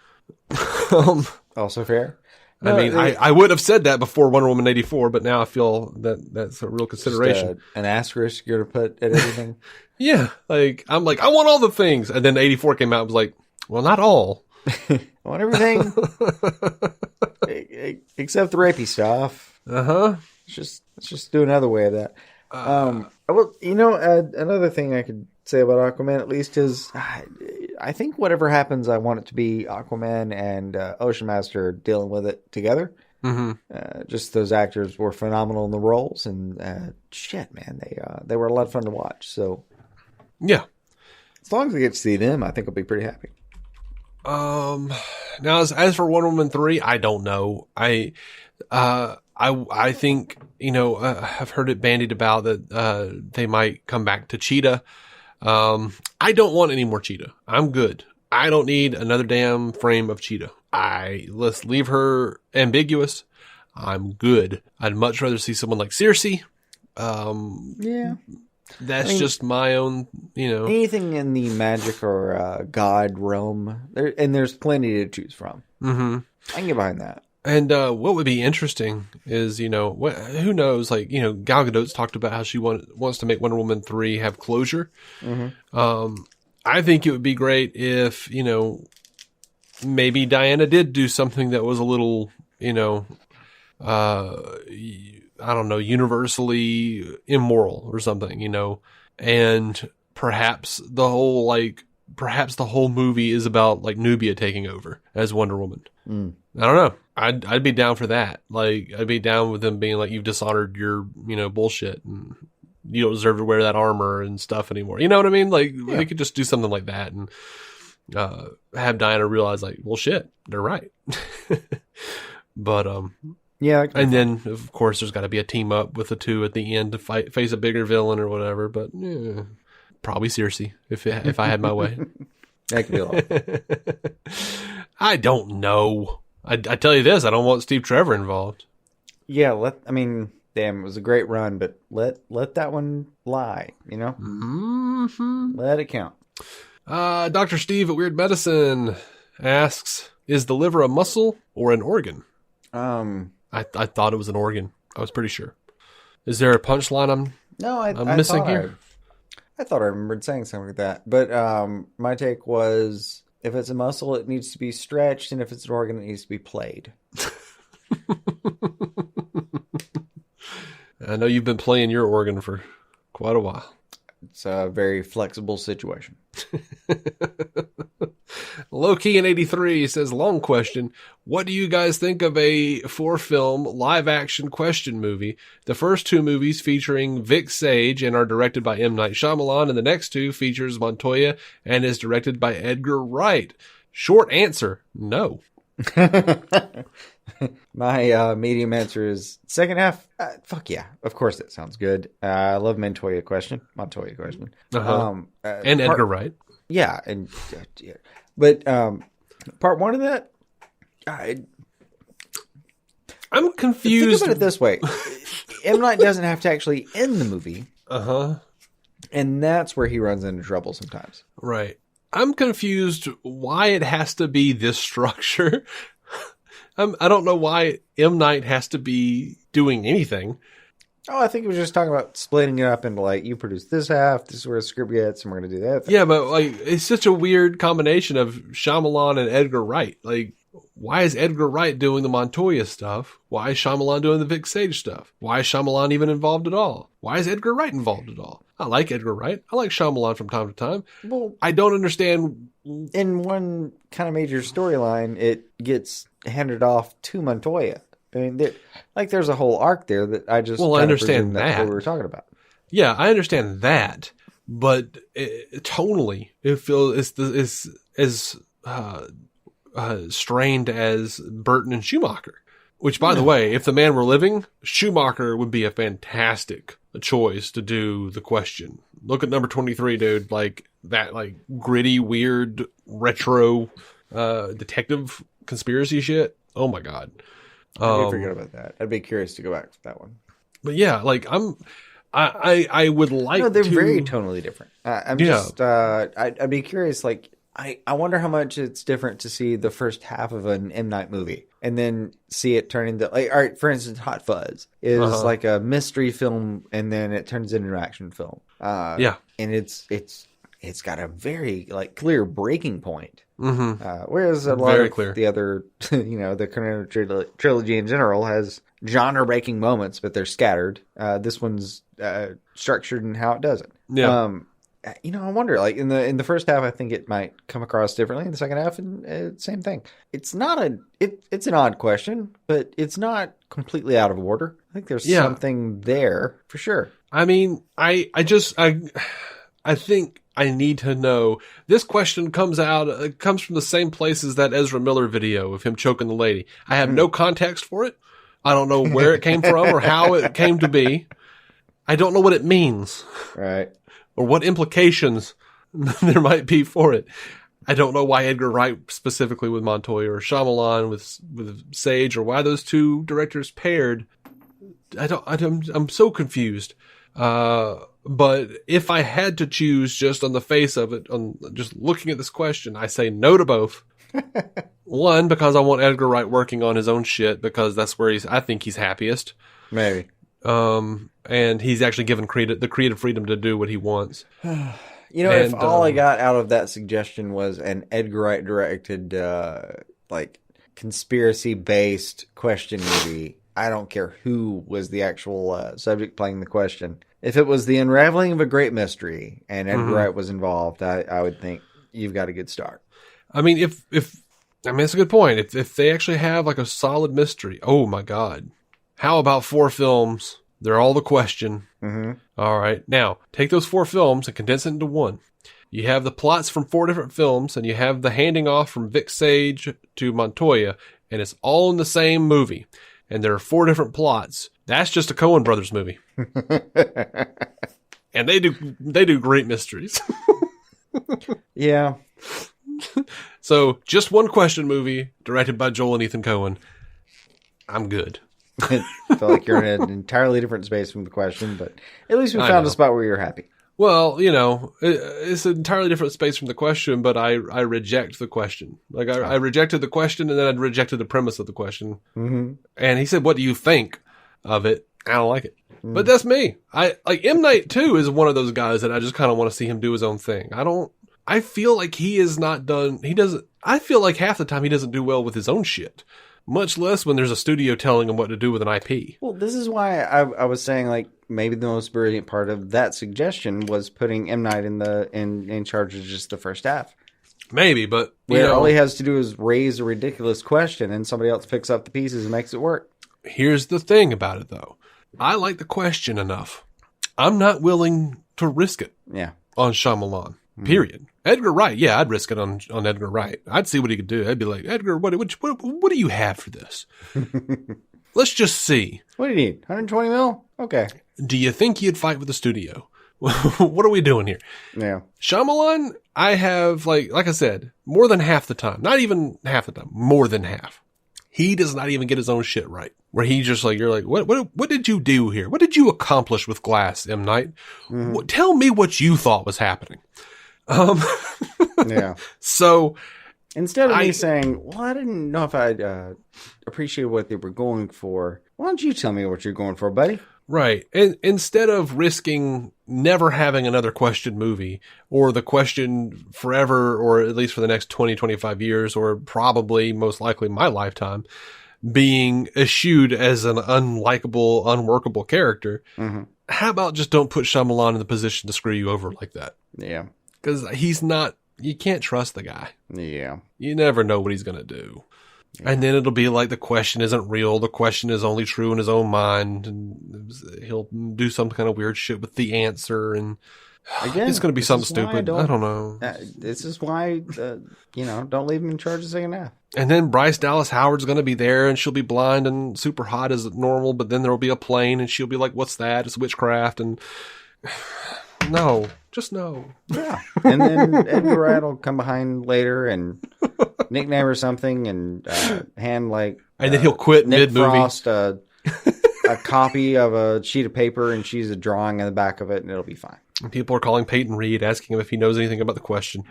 Also fair. I mean, I would have said that before Wonder Woman 84, but now I feel that that's a real consideration. An asterisk you're to put at everything. Yeah. I'm like, I want all the things. And then 84 came out and was like, well, not all. I want everything except the rapey stuff. Let's just do another way of that. Well, another thing I could say about Aquaman at least is I think whatever happens, I want it to be Aquaman and Ocean Master dealing with it together. Just those actors were phenomenal in the roles, and shit, man, they were a lot of fun to watch. So yeah, as long as we get to see them, I think I'll be pretty happy. Now as for Wonder Woman 3, I don't know. I think, I've heard it bandied about that, they might come back to Cheetah. I don't want any more Cheetah. I'm good. I don't need another damn frame of Cheetah. Let's leave her ambiguous. I'm good. I'd much rather see someone like Circe. Yeah. That's just my own, anything in the magic or god realm, there's plenty to choose from. I can get behind that. And what would be interesting is, who knows? Like, Gal Gadot's talked about how she wants to make Wonder Woman 3 have closure. I think it would be great if, maybe Diana did do something that was a little, I don't know, universally immoral or something, and perhaps the whole movie is about like Nubia taking over as Wonder Woman. I don't know. I'd be down for that. Like, I'd be down with them being like, you've dishonored your, bullshit, and you don't deserve to wear that armor and stuff anymore. You know what I mean? Like, they could just do something like that and have Diana realize like, well, shit, they're right. But, yeah. And then, of course, there's got to be a team up with the two at the end to face a bigger villain or whatever. But probably Circe if I had my way. That could be a lot. I don't know. I tell you this, I don't want Steve Trevor involved. Yeah, damn, it was a great run, but let that one lie, Let it count. Dr. Steve at Weird Medicine asks, is the liver a muscle or an organ? I thought it was an organ. I was pretty sure. Is there a punchline I'm missing here? I thought I remembered saying something like that. But my take was, if it's a muscle, it needs to be stretched, and if it's an organ, it needs to be played. I know you've been playing your organ for quite a while. It's a very flexible situation. Low-key in 83 says, long question. What do you guys think of a 4-film live-action question movie? The first 2 movies featuring Vic Sage and are directed by M. Night Shyamalan, and the next 2 features Montoya and is directed by Edgar Wright. Short answer, no. My medium answer is second half. Fuck yeah, of course that sounds good. I love Montoya question. And Edgar Wright. Yeah, and but part 1 of that, I'm confused. Think about it this way: M. Night doesn't have to actually end the movie. Uh-huh. And that's where he runs into trouble sometimes. Right. I'm confused why it has to be this structure. I don't know why M. Night has to be doing anything. Oh, I think he was just talking about splitting it up into, like, you produce this half, this is where the script gets, and we're going to do that. Yeah, but, like, it's such a weird combination of Shyamalan and Edgar Wright. Like, why is Edgar Wright doing the Montoya stuff? Why is Shyamalan doing the Vic Sage stuff? Why is Shyamalan even involved at all? Why is Edgar Wright involved at all? I like Edgar Wright. I like Shyamalan from time to time. Well, I don't understand. in one kind of major storyline, it gets handed off to Montoya. I mean, there's a whole arc there that I just I understand that's that. what we were talking about. Yeah, I understand that, but tonally, it feels it's as strained as Burton and Schumacher. Which, by the way, if the man were living, Schumacher would be a fantastic choice to do the question. Look at number 23, dude. Like that, like gritty, weird, retro detective conspiracy shit. Oh my god. I forget about that. I'd be curious to go back to that one. But yeah, like I would like. No, they're to... very tonally different. I'd be curious. Like, I wonder how much it's different to see the first half of an M. Night movie and then see it turn into, like, all right, for instance, Hot Fuzz is like a mystery film and then it turns into an action film. And it's got a very, like, clear breaking point. Mm-hmm. Whereas a lot of the other, the Cornetto trilogy in general has genre-breaking moments, but they're scattered. This one's structured in how it does it. Yeah. I wonder, like, in the first half, I think it might come across differently. In the second half, and same thing. It's not it's an odd question, but it's not completely out of order. I think there's something there for sure. I mean, I think I need to know. This question comes from the same place as that Ezra Miller video of him choking the lady. I have no context for it. I don't know where it came from or how it came to be. I don't know what it means. Right. Or what implications there might be for it. I don't know why Edgar Wright specifically with Montoya or Shyamalan with Sage, or why those two directors paired. I'm so confused. But if I had to choose just on the face of it, on just looking at this question, I say no to both. One, because I want Edgar Wright working on his own shit, because that's where I think he's happiest. Maybe. And he's actually given the creative freedom to do what he wants. If all I got out of that suggestion was an Edgar Wright directed, like, conspiracy-based question movie, I don't care who was the actual subject playing the question. If it was the unraveling of a great mystery and Edgar Wright was involved, I would think you've got a good start. I mean, it's a good point. If they actually have, like, a solid mystery, oh my god. How about 4 films? They're all the question. Mm-hmm. All right. Now, take those 4 films and condense it into one. You have the plots from 4 different films, and you have the handing off from Vic Sage to Montoya, and it's all in the same movie. And there are 4 different plots. That's just a Coen Brothers movie. And they do great mysteries. Yeah. So, just one question movie, directed by Joel and Ethan Coen. I'm good. I feel like you're in an entirely different space from the question, but at least we found a spot where you're happy. Well, it's an entirely different space from the question, but I reject the question. Like, I rejected the question, and then I rejected the premise of the question. Mm-hmm. And he said, what do you think of it? I don't like it. Mm. But that's me. M. Night, too, is one of those guys that I just kind of want to see him do his own thing. I feel like he is not done. I feel like half the time he doesn't do well with his own shit. Much less when there's a studio telling him what to do with an IP. Well, this is why I was saying, like, maybe the most brilliant part of that suggestion was putting M. Night in charge of just the first half. Maybe, but all he has to do is raise a ridiculous question, and somebody else picks up the pieces and makes it work. Here's the thing about it, though. I like the question enough. I'm not willing to risk it. Yeah. On Shyamalan. Period. Edgar Wright, yeah, I'd risk it on Edgar Wright. I'd see what he could do. I'd be like, Edgar, what do you have for this? Let's just see. What do you need? 120 mil? Okay. Do you think you'd fight with the studio? What are we doing here? Yeah. Shyamalan, I have, like I said, more than half the time. Not even half the time. More than half. He does not even get his own shit right. Where he just like, you're like, what did you do here? What did you accomplish with Glass, M. Night? Tell me what you thought was happening. Yeah. So instead of me saying, well, I didn't know if I'd appreciate what they were going for, why don't you tell me what you're going for, buddy? Right. And instead of risking never having another Question movie, or the Question forever, or at least for the next 20, 25 years, or probably most likely my lifetime, being eschewed as an unlikable, unworkable character, how about just don't put Shyamalan in the position to screw you over like that? Yeah. Because he's not, you can't trust the guy. Yeah. You never know what he's going to do. Yeah. And then it'll be like the Question isn't real. The Question is only true in his own mind. And he'll do some kind of weird shit with the answer. And again, it's going to be something stupid. I don't know. This is why, don't leave him in charge of second half. And then Bryce Dallas Howard's going to be there, and she'll be blind and super hot as normal. But then there'll be a plane, and she'll be like, what's that? It's witchcraft. And no, just no. Yeah. And then Edgar Wright will come behind later and nickname her something and hand like... And then he'll quit Nick mid-movie. Frost a copy of a sheet of paper, and she's a drawing in the back of it, and it'll be fine. And people are calling Peyton Reed, asking him if he knows anything about the Question.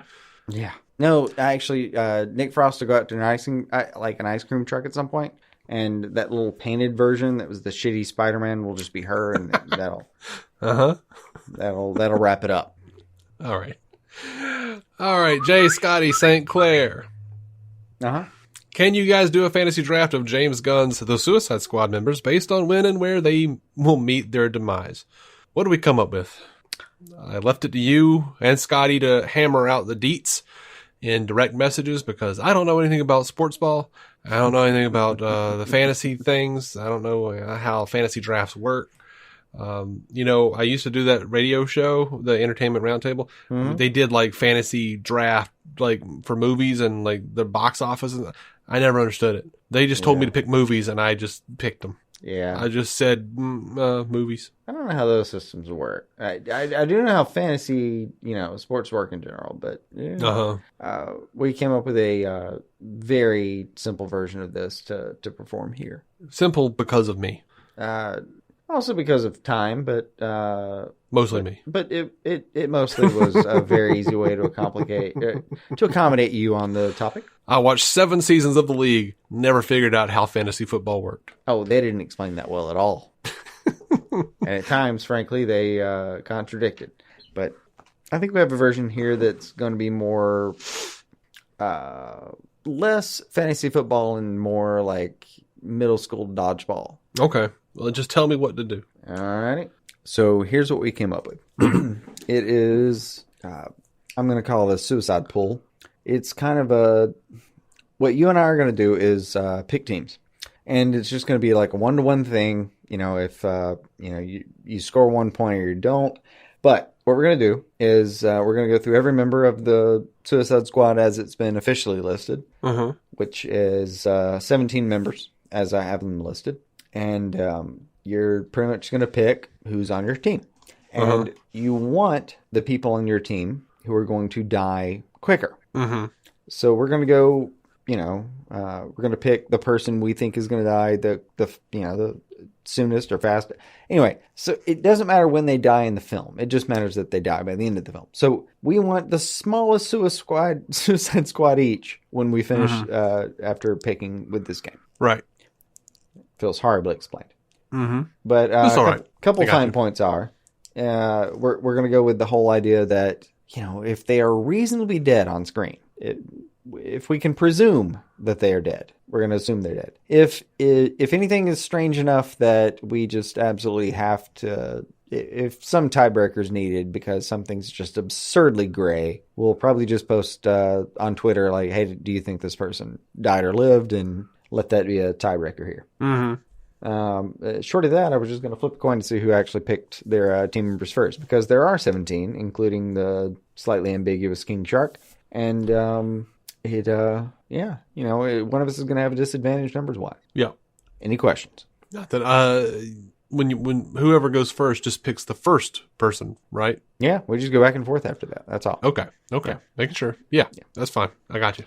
Yeah. No, actually, Nick Frost will go out to an ice cream truck at some point, and that little painted version that was the shitty Spider-Man will just be her, and that'll wrap it up. All right, Jay, Scotty, St. Clair. Can you guys do a fantasy draft of James Gunn's The Suicide Squad members based on when and where they will meet their demise? What do we come up with? I left it to you and Scotty to hammer out the deets in direct messages, because I don't know anything about sports ball. I don't know anything about the fantasy things. I don't know how fantasy drafts work. I used to do that radio show, the Entertainment Roundtable. They did like fantasy draft, like for movies and like the box office. I never understood it. They just told me to pick movies, and I just picked them. Yeah. I just said movies. I don't know how those systems work. I do know how fantasy, sports work in general, but we came up with a very simple version of this to perform here. Simple because of me. Also because of time, but mostly me. But it mostly was a very easy way to accommodate you on the topic. I watched 7 seasons of The League, never figured out how fantasy football worked. Oh, they didn't explain that well at all. And at times, frankly, they contradicted. But I think we have a version here that's going to be more less fantasy football and more like middle school dodgeball. Okay. Well, just tell me what to do. All righty. So here's what we came up with. It is, I'm going to call this suicide pool. It's kind of what you and I are going to do is pick teams. And it's just going to be like a 1-to-1 thing. If, you score 1 point or you don't. But what we're going to do is we're going to go through every member of the Suicide Squad as it's been officially listed, which is 17 members as I have them listed. And you're pretty much going to pick who's on your team. And you want the people on your team who are going to die quicker. So we're going to go, we're going to pick the person we think is going to die the soonest or fastest. Anyway, so it doesn't matter when they die in the film. It just matters that they die by the end of the film. So we want the smallest Suicide Squad each when we finish after picking with this game. Right. Feels horribly explained. But a couple fine points are we're going to go with the whole idea that if they are reasonably dead on screen, if we can presume that they are dead, we're going to assume they're dead. If anything is strange enough that we just absolutely have to, if some tiebreaker is needed because something's just absurdly gray, we'll probably just post on Twitter like, hey, do you think this person died or lived? And let that be a tiebreaker here. Short of that, I was just going to flip a coin to see who actually picked their team members first, because there are 17, including the slightly ambiguous King Shark. And one of us is going to have a disadvantage numbers wise. Yeah. Any questions? Not that when whoever goes first just picks the first person, right? Yeah, we just go back and forth after that. That's all. Okay. Yeah. Making sure. Yeah, that's fine. I got you.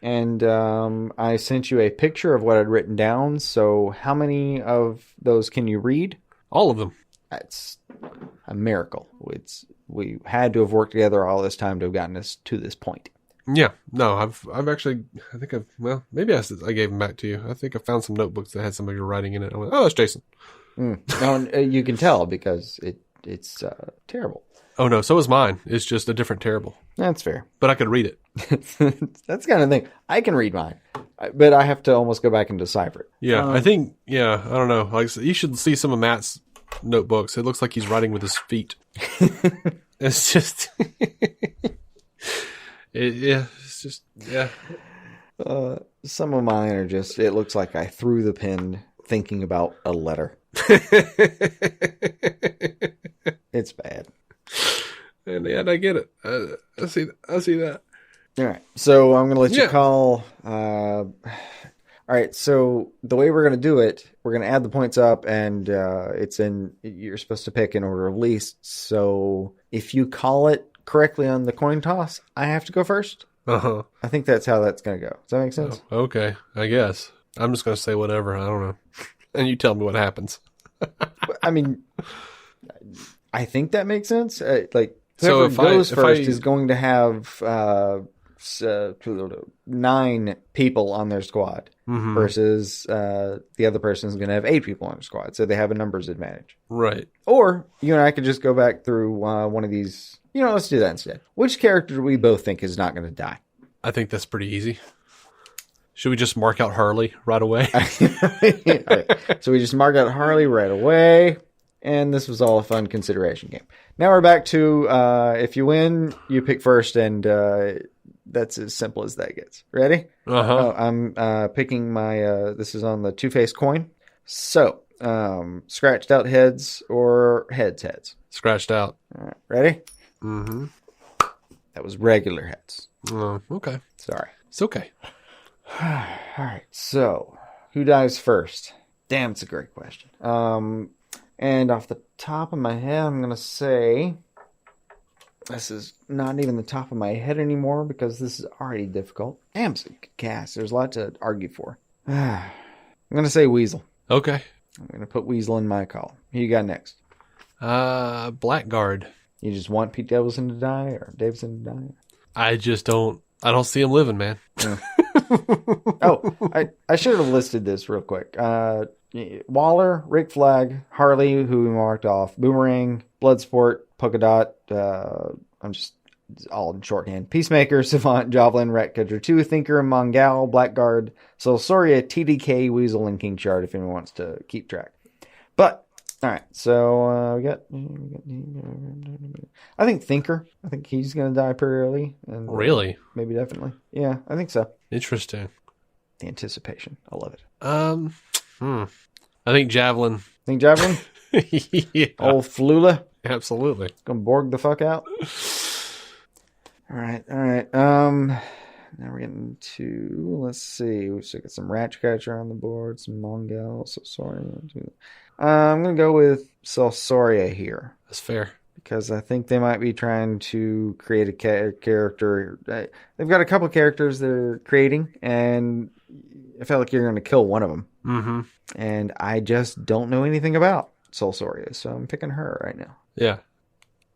And I sent you a picture of what I'd written down. So how many of those can you read? All of them. That's a miracle. We had to have worked together all this time to have gotten us to this point. Yeah. No, I've actually, maybe I gave them back to you. I think I found some notebooks that had some of your writing in it. I went, oh, that's Jason. No, you can tell because it's terrible. Oh, no, so is mine. It's just a different terrible. That's fair. But I could read it. That's the kind of thing. I can read mine, but I have to almost go back and decipher it. Yeah, I think, I don't know. Like, you should see some of Matt's notebooks. It looks like he's writing with his feet. It's just... it's just. Some of mine are just, it looks like I threw the pen thinking about a letter. It's bad. And I get it. I see that. All right. So I'm going to let you call. All right. So the way we're going to do it, we're going to add the points up and you're supposed to pick in order of least. So if you call it correctly on the coin toss, I have to go first. Uh-huh. I think that's how that's going to go. Does that make sense? Oh, okay. I guess. I'm just going to say whatever. I don't know. And you tell me what happens. I mean, I think that makes sense. Like, so whoever goes first is going to have 9 people on their squad versus the other person is going to have 8 people on their squad. So they have a numbers advantage. Right. Or you and I could just go back through one of these. Let's do that instead. Which character do we both think is not going to die? I think that's pretty easy. Should we just mark out Harley right away? Right. So we just mark out Harley right away. And this was all a fun consideration game. Now we're back to if you win, you pick first. And that's as simple as that gets. Ready? Uh-huh. I'm picking my, this is on the two-faced coin. So, scratched out heads or heads? Scratched out. All right. Ready? Mm-hmm. That was regular heads. Oh, okay. Sorry. It's okay. All right. So, who dies first? Damn, it's a great question. And off the top of my head, I'm going to say this is not even the top of my head anymore because this is already difficult. Damn, it's a good cast. There's a lot to argue for. I'm going to say Weasel. Okay. I'm going to put Weasel in my column. Who you got next? Blackguard. You just want Pete Davidson to die or Davidson to die? I don't see him living, man. Yeah. Oh, I should have listed this real quick. Waller, Rick Flag, Harley, who we marked off, Boomerang, Bloodsport, Polka Dot, I'm just all in shorthand. Peacemaker, Savant, Jovelin, Ratcatcher 2, Thinker, Mongal, Blackguard, Soria, TDK, Weasel, and King Shard if anyone wants to keep track. But, alright, so we got I think Thinker. I think he's going to die pretty early. And, really? Maybe definitely. Yeah, I think so. Interesting. The anticipation. I love it. I think Javelin. Think Javelin? Yeah. Old Flula? Absolutely. Gonna Borg the fuck out? Alright. Now we're getting to, let's see. We've still got some Ratcatcher on the board, some Mongel, Soria. I'm gonna go with Soria here. That's fair. Because I think they might be trying to create a character. They've got a couple characters they're creating, and I felt like you're going to kill one of them. Mm-hmm. And I just don't know anything about Soria, so I'm picking her right now. Yeah.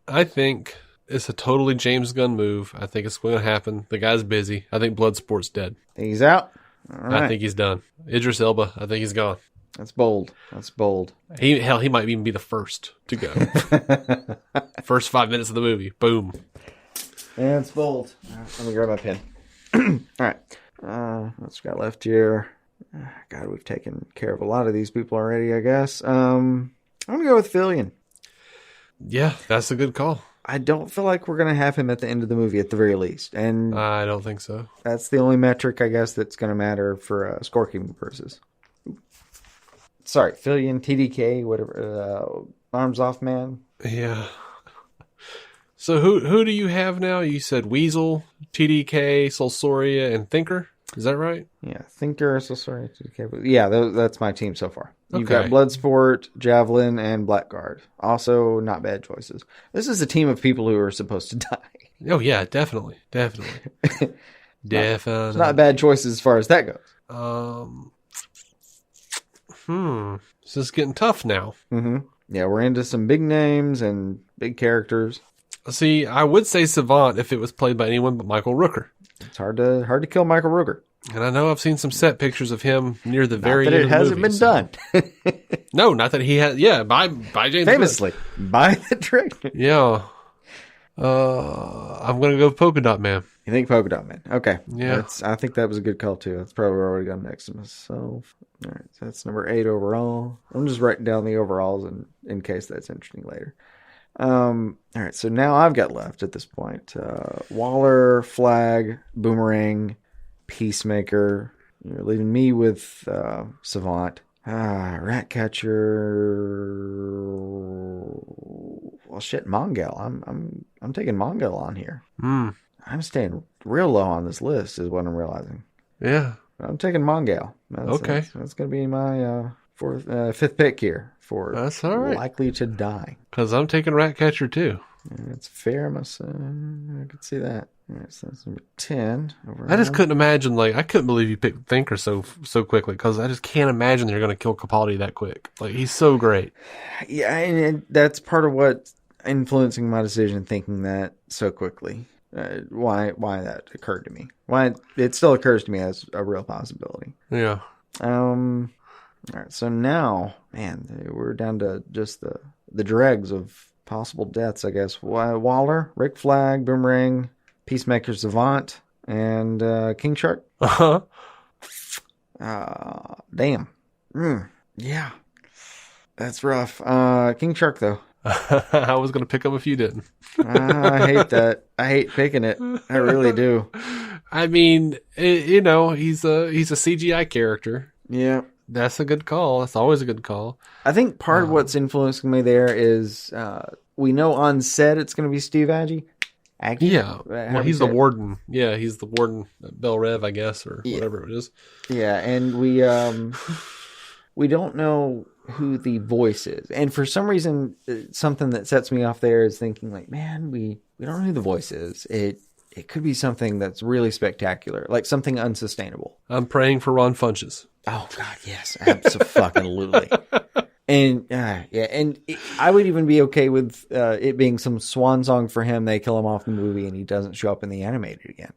I think it's a totally James Gunn move. I think it's going to happen. The guy's busy. I think Bloodsport's dead. Think he's out? All right. I think he's done. Idris Elba, I think he's gone. That's bold. He might even be the first to go. First 5 minutes of the movie. Boom. Yeah, it's bold. Let me grab my pen. All right. What's we got left here? God, we've taken care of a lot of these people already, I guess. I'm going to go with Fillion. Yeah, that's a good call. I don't feel like we're going to have him at the end of the movie at the very least. And I don't think so. That's the only metric, I guess, that's going to matter for scorekeeping purposes. Sorry, Fillion, TDK, whatever, Arms Off Man. Yeah. So who do you have now? You said Weasel, TDK, Soria, and Thinker. Is that right? Yeah, Thinker, Soria, TDK. Yeah, that's my team so far. You've Okay. got Bloodsport, Javelin, and Blackguard. Also, not bad choices. This is a team of people who are supposed to die. Oh, yeah, definitely. Definitely. It's not bad choices as far as that goes. This is getting tough now. Mm-hmm. Yeah, we're into some big names and big characters. See, I would say Savant if it was played by anyone but Michael Rooker. It's hard to kill Michael Rooker. And I know I've seen some set pictures of him near the very end of the movie. It hasn't been done. No, not that he has. Yeah, by James famously Gunn. by the director. Yeah. I'm gonna go Polka Dot Man. You think Polka Dot Man? Okay. Yeah. I think that was a good call too. That's probably where I would have gone next to myself. All right, so that's number 8 overall. I'm just writing down the overalls in case that's interesting later. All right, so now I've got left at this point Waller, Flag, Boomerang, Peacemaker. You're leaving me with Savant. Ratcatcher. Well, shit, Mongel. I'm taking Mongel on here. I'm staying real low on this list, is what I'm realizing. Yeah, I'm taking Mongel. Okay, that's going to be my fifth pick here for that's all right. Likely to Die. Because I'm taking Ratcatcher too. That's fair, I could see that. All right, so that's number 10. I just couldn't imagine, I couldn't believe you picked Thinker so quickly, because I just can't imagine they're going to kill Capaldi that quick. He's so great. Yeah, and that's part of what's influencing my decision, thinking that so quickly. Why that occurred to me. Why it still occurs to me as a real possibility. Yeah. All right, so now, man, we're down to just the dregs of possible deaths, I guess. Waller, Rick Flag, Boomerang, Peacemaker, Savant, and King Shark. Uh-huh. Damn. Yeah. That's rough. King Shark, though. I was going to pick him if you didn't. I hate that. I hate picking it. I really do. I mean, he's a CGI character. Yeah. That's a good call. That's always a good call. I think part of what's influencing me there is we know on set it's going to be Steve Agee. Yeah. Well, he's the warden. Yeah, he's the warden at Bel Rev, I guess, or whatever it is. Yeah, and we don't know who the voice is. And for some reason, something that sets me off there is thinking man, we don't know who the voice is. It could be something that's really spectacular, like something unsustainable. I'm praying for Ron Funches. Oh God, yes, absolutely. And and I would even be okay with it being some swan song for him. They kill him off in the movie, and he doesn't show up in the animated again.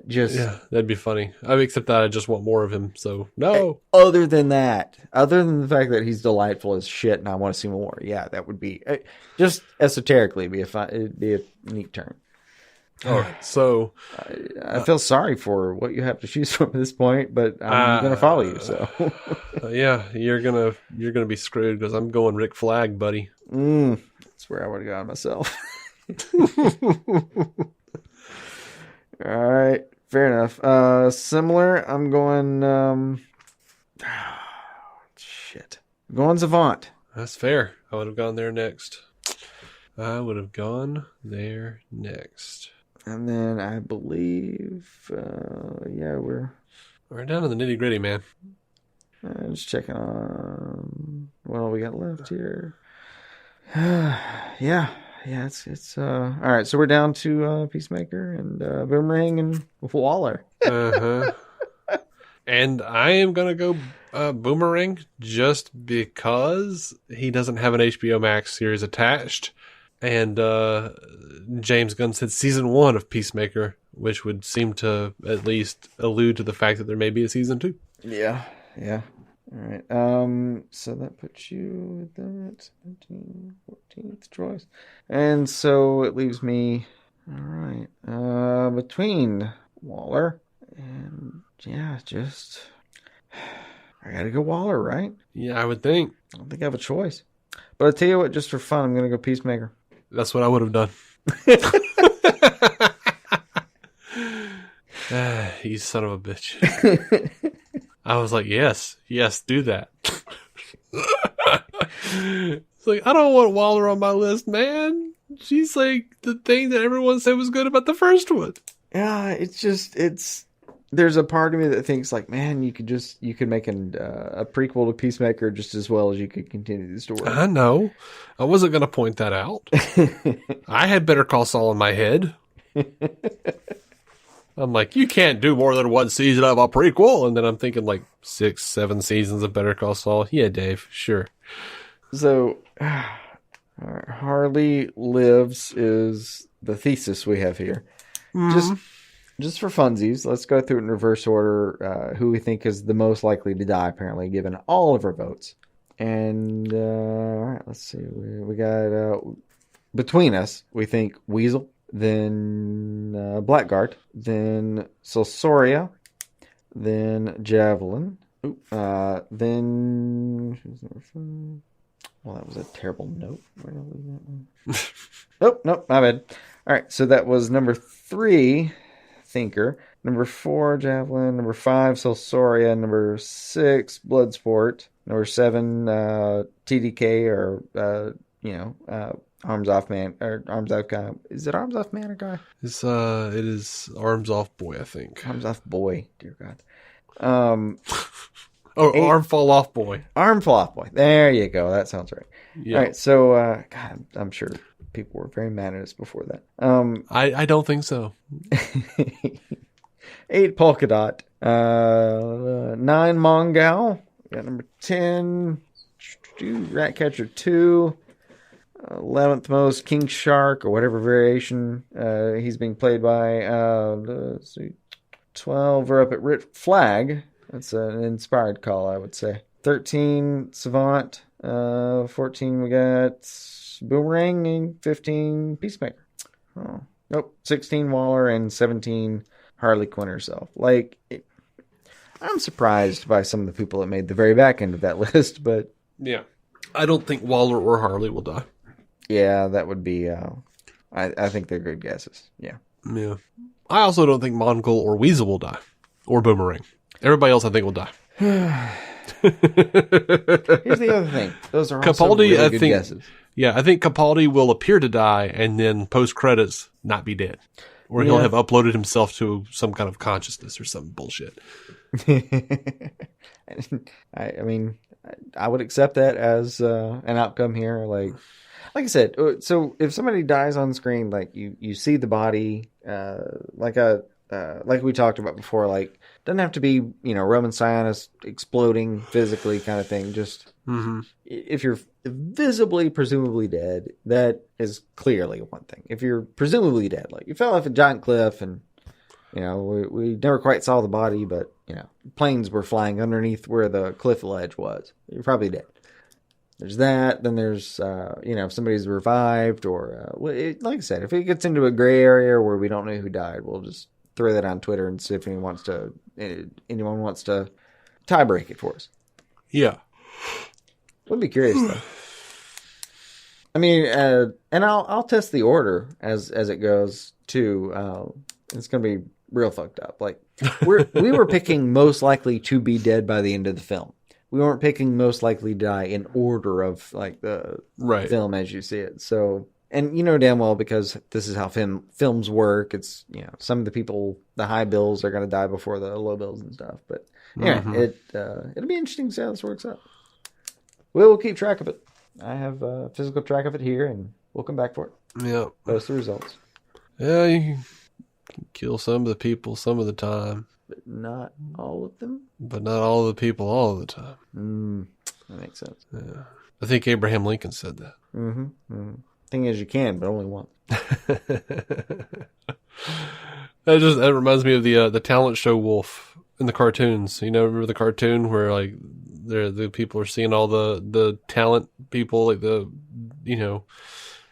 Yeah, that'd be funny. Except that I just want more of him. So no. Other than the fact that he's delightful as shit, and I want to see more. Yeah, that would be just esoterically it'd be a neat turn. All right, so I feel sorry for what you have to choose from at this point, but I'm going to follow you. So yeah, you're gonna be screwed because I'm going Rick Flag, buddy. That's where I would have gone myself. All right, fair enough. Similar, I'm going. Shit, I'm going Savant. That's fair. I would have gone there next. And then I believe, we're down to the nitty gritty, man. Just checking on what we got left here. It's all right. So we're down to Peacemaker and Boomerang and Waller. And I am gonna go Boomerang just because he doesn't have an HBOmax series attached. And James Gunn said season 1 of Peacemaker, which would seem to at least allude to the fact that there may be a season 2. Yeah. All right. So that puts you at that 17th, 14th choice. And so it leaves me, all right, between Waller and, I got to go Waller, right? Yeah, I would think. I don't think I have a choice. But I'll tell you what, just for fun, I'm going to go Peacemaker. That's what I would have done. You son of a bitch. I was like, yes, do that. It's like, I don't want Waller on my list, man. She's like the thing that everyone said was good about the first one. Yeah, it's there's a part of me that thinks man, you could make a prequel to Peacemaker just as well as you could continue the story. I know. I wasn't going to point that out. I had Better Call Saul in my head. I'm like, you can't do more than one season of a prequel. And then I'm thinking like 6, 7 seasons of Better Call Saul. Yeah, Dave, sure. So, Harley lives is the thesis we have here. Just for funsies, let's go through it in reverse order. Who we think is the most likely to die, apparently, given all of our votes. And all right, let's see. We got between us, we think Weasel, then Blackguard, then Celsoria, then Javelin, then. Well, that was a terrible note. Where did I leave that one? Nope, my bad. All right, so that was number 3. Thinker, number 4 Javelin, number 5 Celsoria, number 6 Bloodsport, number 7 TDK or Arms Off Man or Arms Off Guy. Is it Arms Off Man or Guy? It is Arms Off Boy, I think. Arms Off Boy, dear God. Arm Fall Off Boy. Arm Fall Off Boy. There you go. That sounds right. Yeah. All right, so God, I'm sure people were very mad at us before that. I don't think so. 8 Polka Dot, 9 Mongal, got number 10 Ratcatcher 2, 11th most King Shark or whatever variation he's being played by. Let's see, 12 are up at Rit Flag. That's an inspired call, I would say. 13 Savant, 14 we got Boomerang, and 15 Peacemaker. Oh, nope, 16 Waller and 17 Harley Quinn herself. I'm surprised by some of the people that made the very back end of that list, but yeah, I don't think Waller or Harley will die. Yeah, that would be. I think they're good guesses. Yeah. I also don't think Mongol or Weasel will die, or Boomerang. Everybody else, I think, will die. Here's the other thing. Those are also Capaldi, really good guesses. Yeah, I think Capaldi will appear to die and then post-credits not be dead. Or he'll have uploaded himself to some kind of consciousness or some bullshit. I mean, I would accept that as an outcome here. Like I said, so if somebody dies on screen, like you see the body, like we talked about before, like doesn't have to be, Roman Sionis exploding physically kind of thing. Just if you're visibly, presumably dead, that is clearly one thing. If you're presumably dead, like you fell off a giant cliff and, we never quite saw the body, but, planes were flying underneath where the cliff ledge was. You're probably dead. There's that. Then there's, if somebody's revived or, like I said, if it gets into a gray area where we don't know who died, we'll just throw that on Twitter and see if anyone wants to tie break it for us. Yeah. Would be curious though. I mean, and I'll test the order as it goes too. It's gonna be real fucked up. Like we were picking most likely to be dead by the end of the film. We weren't picking most likely to die in order of like the film as you see it. So, and damn well, because this is how films work. It's some of the people, the high bills are gonna die before the low bills and stuff. But yeah, it'll be interesting to see how this works out. We'll keep track of it. I have a physical track of it here, and we'll come back for it. Yeah. Post the results. Yeah, you can kill some of the people some of the time. But not all of them? But not all of the people all of the time. That makes sense. Yeah. I think Abraham Lincoln said that. Thing is, you can, but only once. That reminds me of the talent show Wolf in the cartoons. Remember the cartoon where like the people are seeing all the talent people, like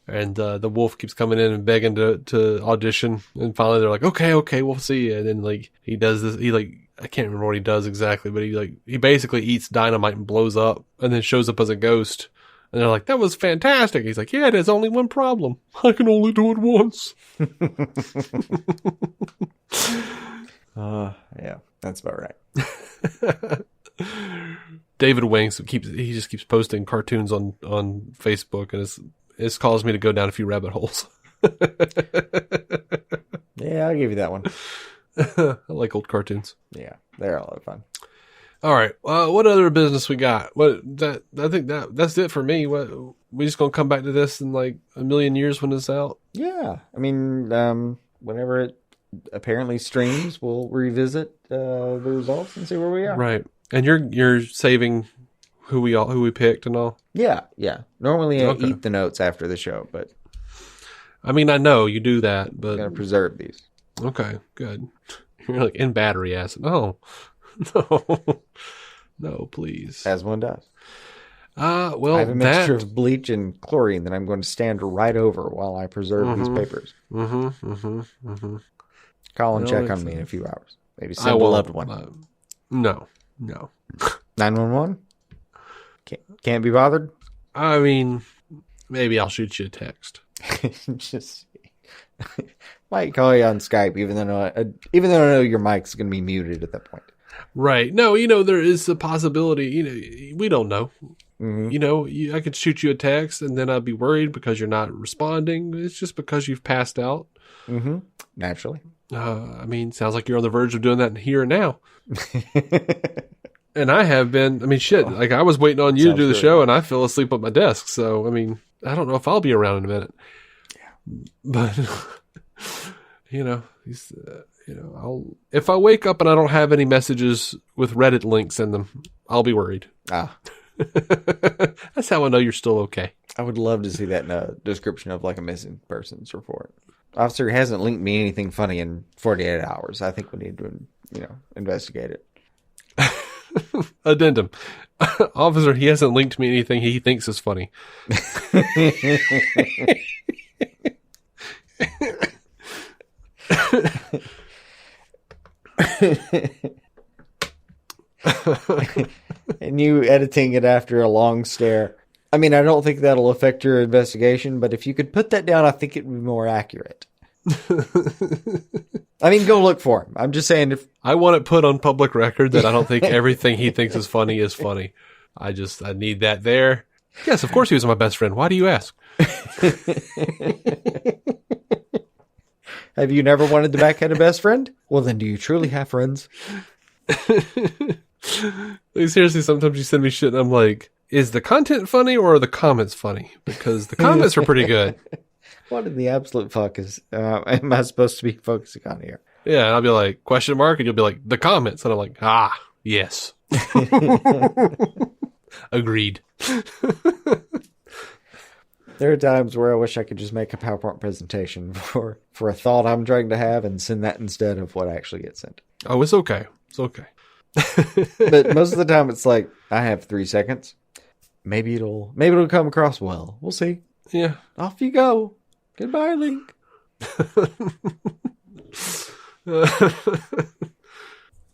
and the wolf keeps coming in and begging to audition, and finally they're like, okay, we'll see you. And then like he does this, I can't remember what he does exactly, but he basically eats dynamite and blows up, and then shows up as a ghost. And they're like, that was fantastic. He's like, yeah, there's only one problem. I can only do it once. Yeah, that's about right. David Wings just keeps posting cartoons on Facebook, and it's caused me to go down a few rabbit holes. Yeah, I'll give you that one. I like old cartoons. Yeah, they're a lot of fun. All right, what other business we got? I think that's it for me. We just gonna come back to this in like a million years when it's out? Yeah, I mean, whenever it apparently streams, we'll revisit the results and see where we are. Right. And you're saving who we picked and all? Yeah. Normally I Okay. eat the notes after the show, but I mean, I know you do that, but I'm going to preserve these. okay, good. You're like in battery acid. No. No. No, please. As one does. Well, I have a mixture of bleach and chlorine that I'm going to stand right over while I preserve these papers. Call and check on me in a few hours. Maybe send a loved one. No. 911? Can't be bothered? I mean, maybe I'll shoot you a text. Just might call you on Skype, even though I know your mic's going to be muted at that point. Right. No, there is a possibility, we don't know. Mm-hmm. I could shoot you a text and then I'd be worried because you're not responding. It's just because you've passed out. Mm-hmm. Naturally. I mean, sounds like you're on the verge of doing that here and now. And I have been. I mean, shit. Like I was waiting on you to do the show, and I fell asleep at my desk. So, I mean, I don't know if I'll be around in a minute. Yeah. But if I wake up and I don't have any messages with Reddit links in them, I'll be worried. That's how I know you're still okay. I would love to see that in a description of like a missing persons report. Officer hasn't linked me anything funny in 48 hours. I think we need to, investigate it. Addendum. Officer, he hasn't linked me anything he thinks is funny. And you editing it after a long stare. I mean, I don't think that'll affect your investigation, but if you could put that down, I think it would be more accurate. I mean, go look for him. I'm just saying, if I want it put on public record that I don't think everything he thinks is funny is funny. I need that there. Yes, of course he was my best friend. Why do you ask? Have you never wanted to backhead a best friend? Well, then do you truly have friends? Like, seriously, sometimes you send me shit and I'm like, is the content funny or are the comments funny? Because the comments are pretty good. What in the absolute fuck am I supposed to be focusing on here? Yeah, and I'll be like, question mark, and you'll be like, the comments. And I'm like, yes. Agreed. There are times where I wish I could just make a PowerPoint presentation for a thought I'm trying to have and send that instead of what actually gets sent. Oh, it's okay. It's okay. But most of the time it's like, I have 3 seconds. Maybe it'll come across well. We'll see. Yeah. Off you go. Goodbye, Link.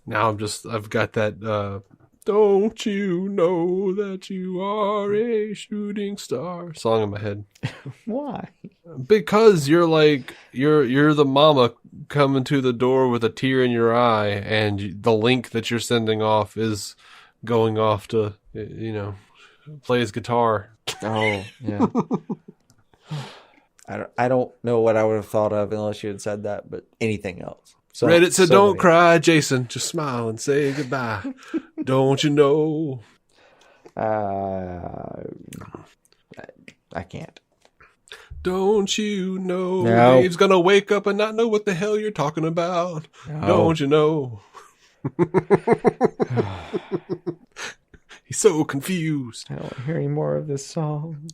Now I've got that, don't you know that you are a shooting star song in my head. Why? Because you're the mama coming to the door with a tear in your eye, and the link that you're sending off is going off to, play his guitar. Oh, yeah. I don't know what I would have thought of unless you had said that, but anything else. So, Reddit said, don't cry, Jason. Just smile and say goodbye. Don't you know? I can't. Don't you know? No. Dave's going to wake up and not know what the hell you're talking about. No. Don't you know? He's so confused. I don't hear any more of this song.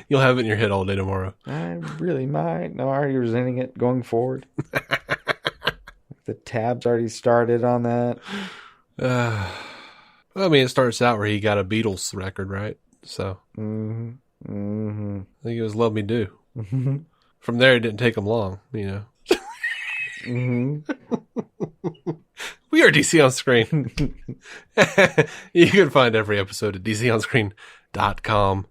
You'll have it in your head all day tomorrow. I really might. No, I'm already resenting it going forward. The tab's already started on that. I mean, it starts out where he got a Beatles record, right? So I think it was Love Me Do. Mm-hmm. From there, it didn't take him long, Mm-hmm. We are DC On Screen. You can find every episode at dconscreen.com,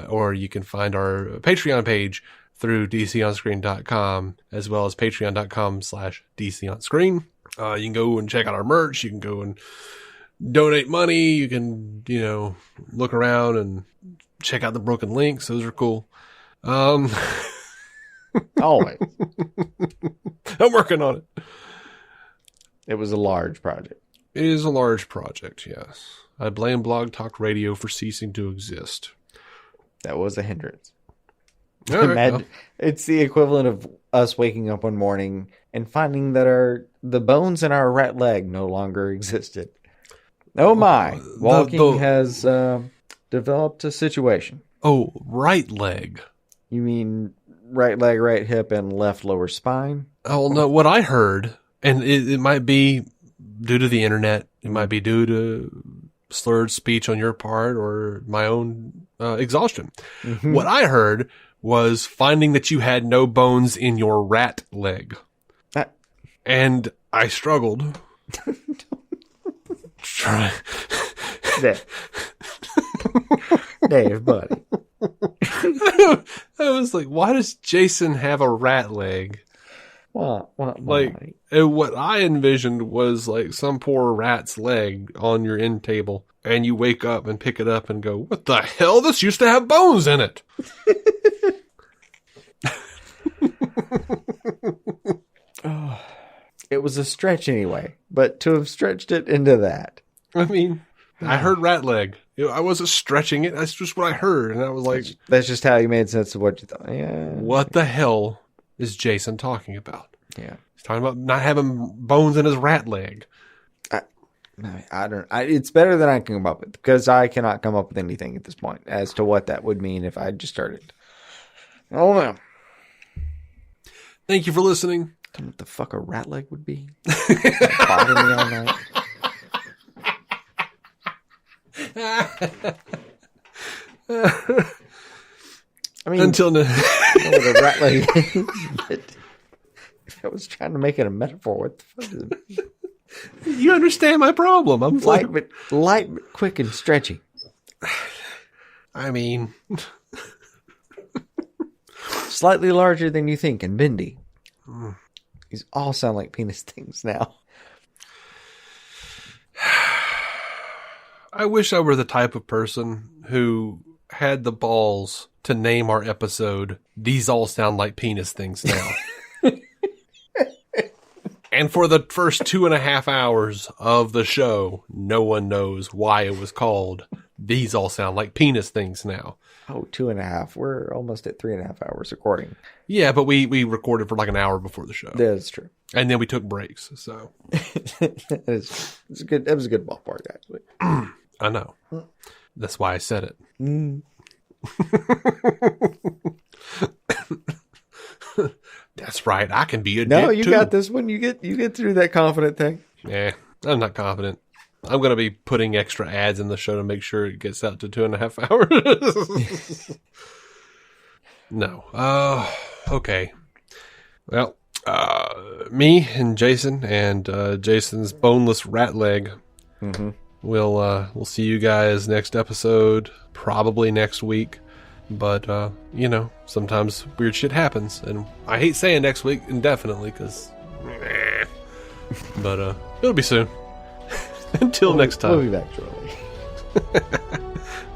or you can find our Patreon page through dconscreen.com, as well as patreon.com/dconscreen. You can go and check out our merch. You can go and donate money. You can, look around and check out the broken links. Those are cool. Always. I'm working on it. It was a large project. It is a large project, yes. I blame Blog Talk Radio for ceasing to exist. That was a hindrance. All right, well. It's the equivalent of us waking up one morning and finding that the bones in our right leg no longer existed. Oh my! Walking has developed a situation. Oh, right leg. You mean right leg, right hip, and left lower spine? Oh, no, what I heard, and it might be due to the internet, it might be due to slurred speech on your part or my own exhaustion. Mm-hmm. What I heard was finding that you had no bones in your rat leg. And I struggled. Dave, buddy. I was like, why does Jason have a rat leg? What I envisioned was like some poor rat's leg on your end table, and you wake up and pick it up and go, what the hell? This used to have bones in it. It was a stretch anyway, but to have stretched it into that. I mean, I heard rat leg. I wasn't stretching it. That's just what I heard. And I was like... That's just how you made sense of what you thought. Yeah. What the hell is Jason talking about? Yeah. He's talking about not having bones in his rat leg. I don't... it's better than I can come up with, because I cannot come up with anything at this point as to what that would mean if I just started. Oh, no. Thank you for listening. I don't know what the fuck a rat leg would be. Bother me all night. I mean, until now, the rat leg. If I was trying to make it a metaphor, what the fuck is it? You understand my problem. I'm light but quick and stretchy. I mean, slightly larger than you think and bendy. These all sound like penis things now. I wish I were the type of person who had the balls to name our episode, These All Sound Like Penis Things Now. And for the first 2.5 hours of the show, no one knows why it was called These All Sound Like Penis Things Now. Oh, 2.5. We're almost at 3.5 hours recording. Yeah, but we recorded for like an hour before the show. That's true. And then we took breaks, so. It was a good ballpark, actually. I know. That's why I said it. That's right. I can be a dick, No, you too. got this one. You get through that confident thing. Yeah, I'm not confident. I'm going to be putting extra ads in the show to make sure it gets out to 2.5 hours. No. Okay. Well, me and Jason and Jason's boneless rat leg. Mm-hmm. We'll see you guys next episode, probably next week. But, sometimes weird shit happens. And I hate saying next week indefinitely because... But it'll be soon. Until next time. We'll be back shortly.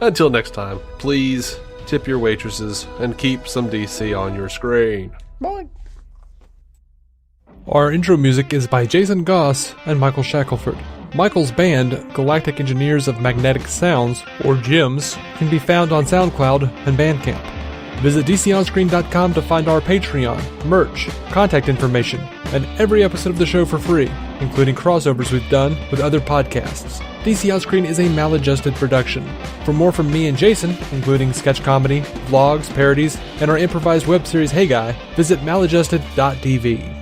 Until next time, please tip your waitresses and keep some DC on your screen. Bye. Our intro music is by Jason Goss and Michael Shackelford. Michael's band, Galactic Engineers of Magnetic Sounds, or GEMS, can be found on SoundCloud and Bandcamp. Visit DCOnScreen.com to find our Patreon, merch, contact information, and every episode of the show for free, including crossovers we've done with other podcasts. DC On Screen is a maladjusted production. For more from me and Jason, including sketch comedy, vlogs, parodies, and our improvised web series Hey Guy, visit maladjusted.tv.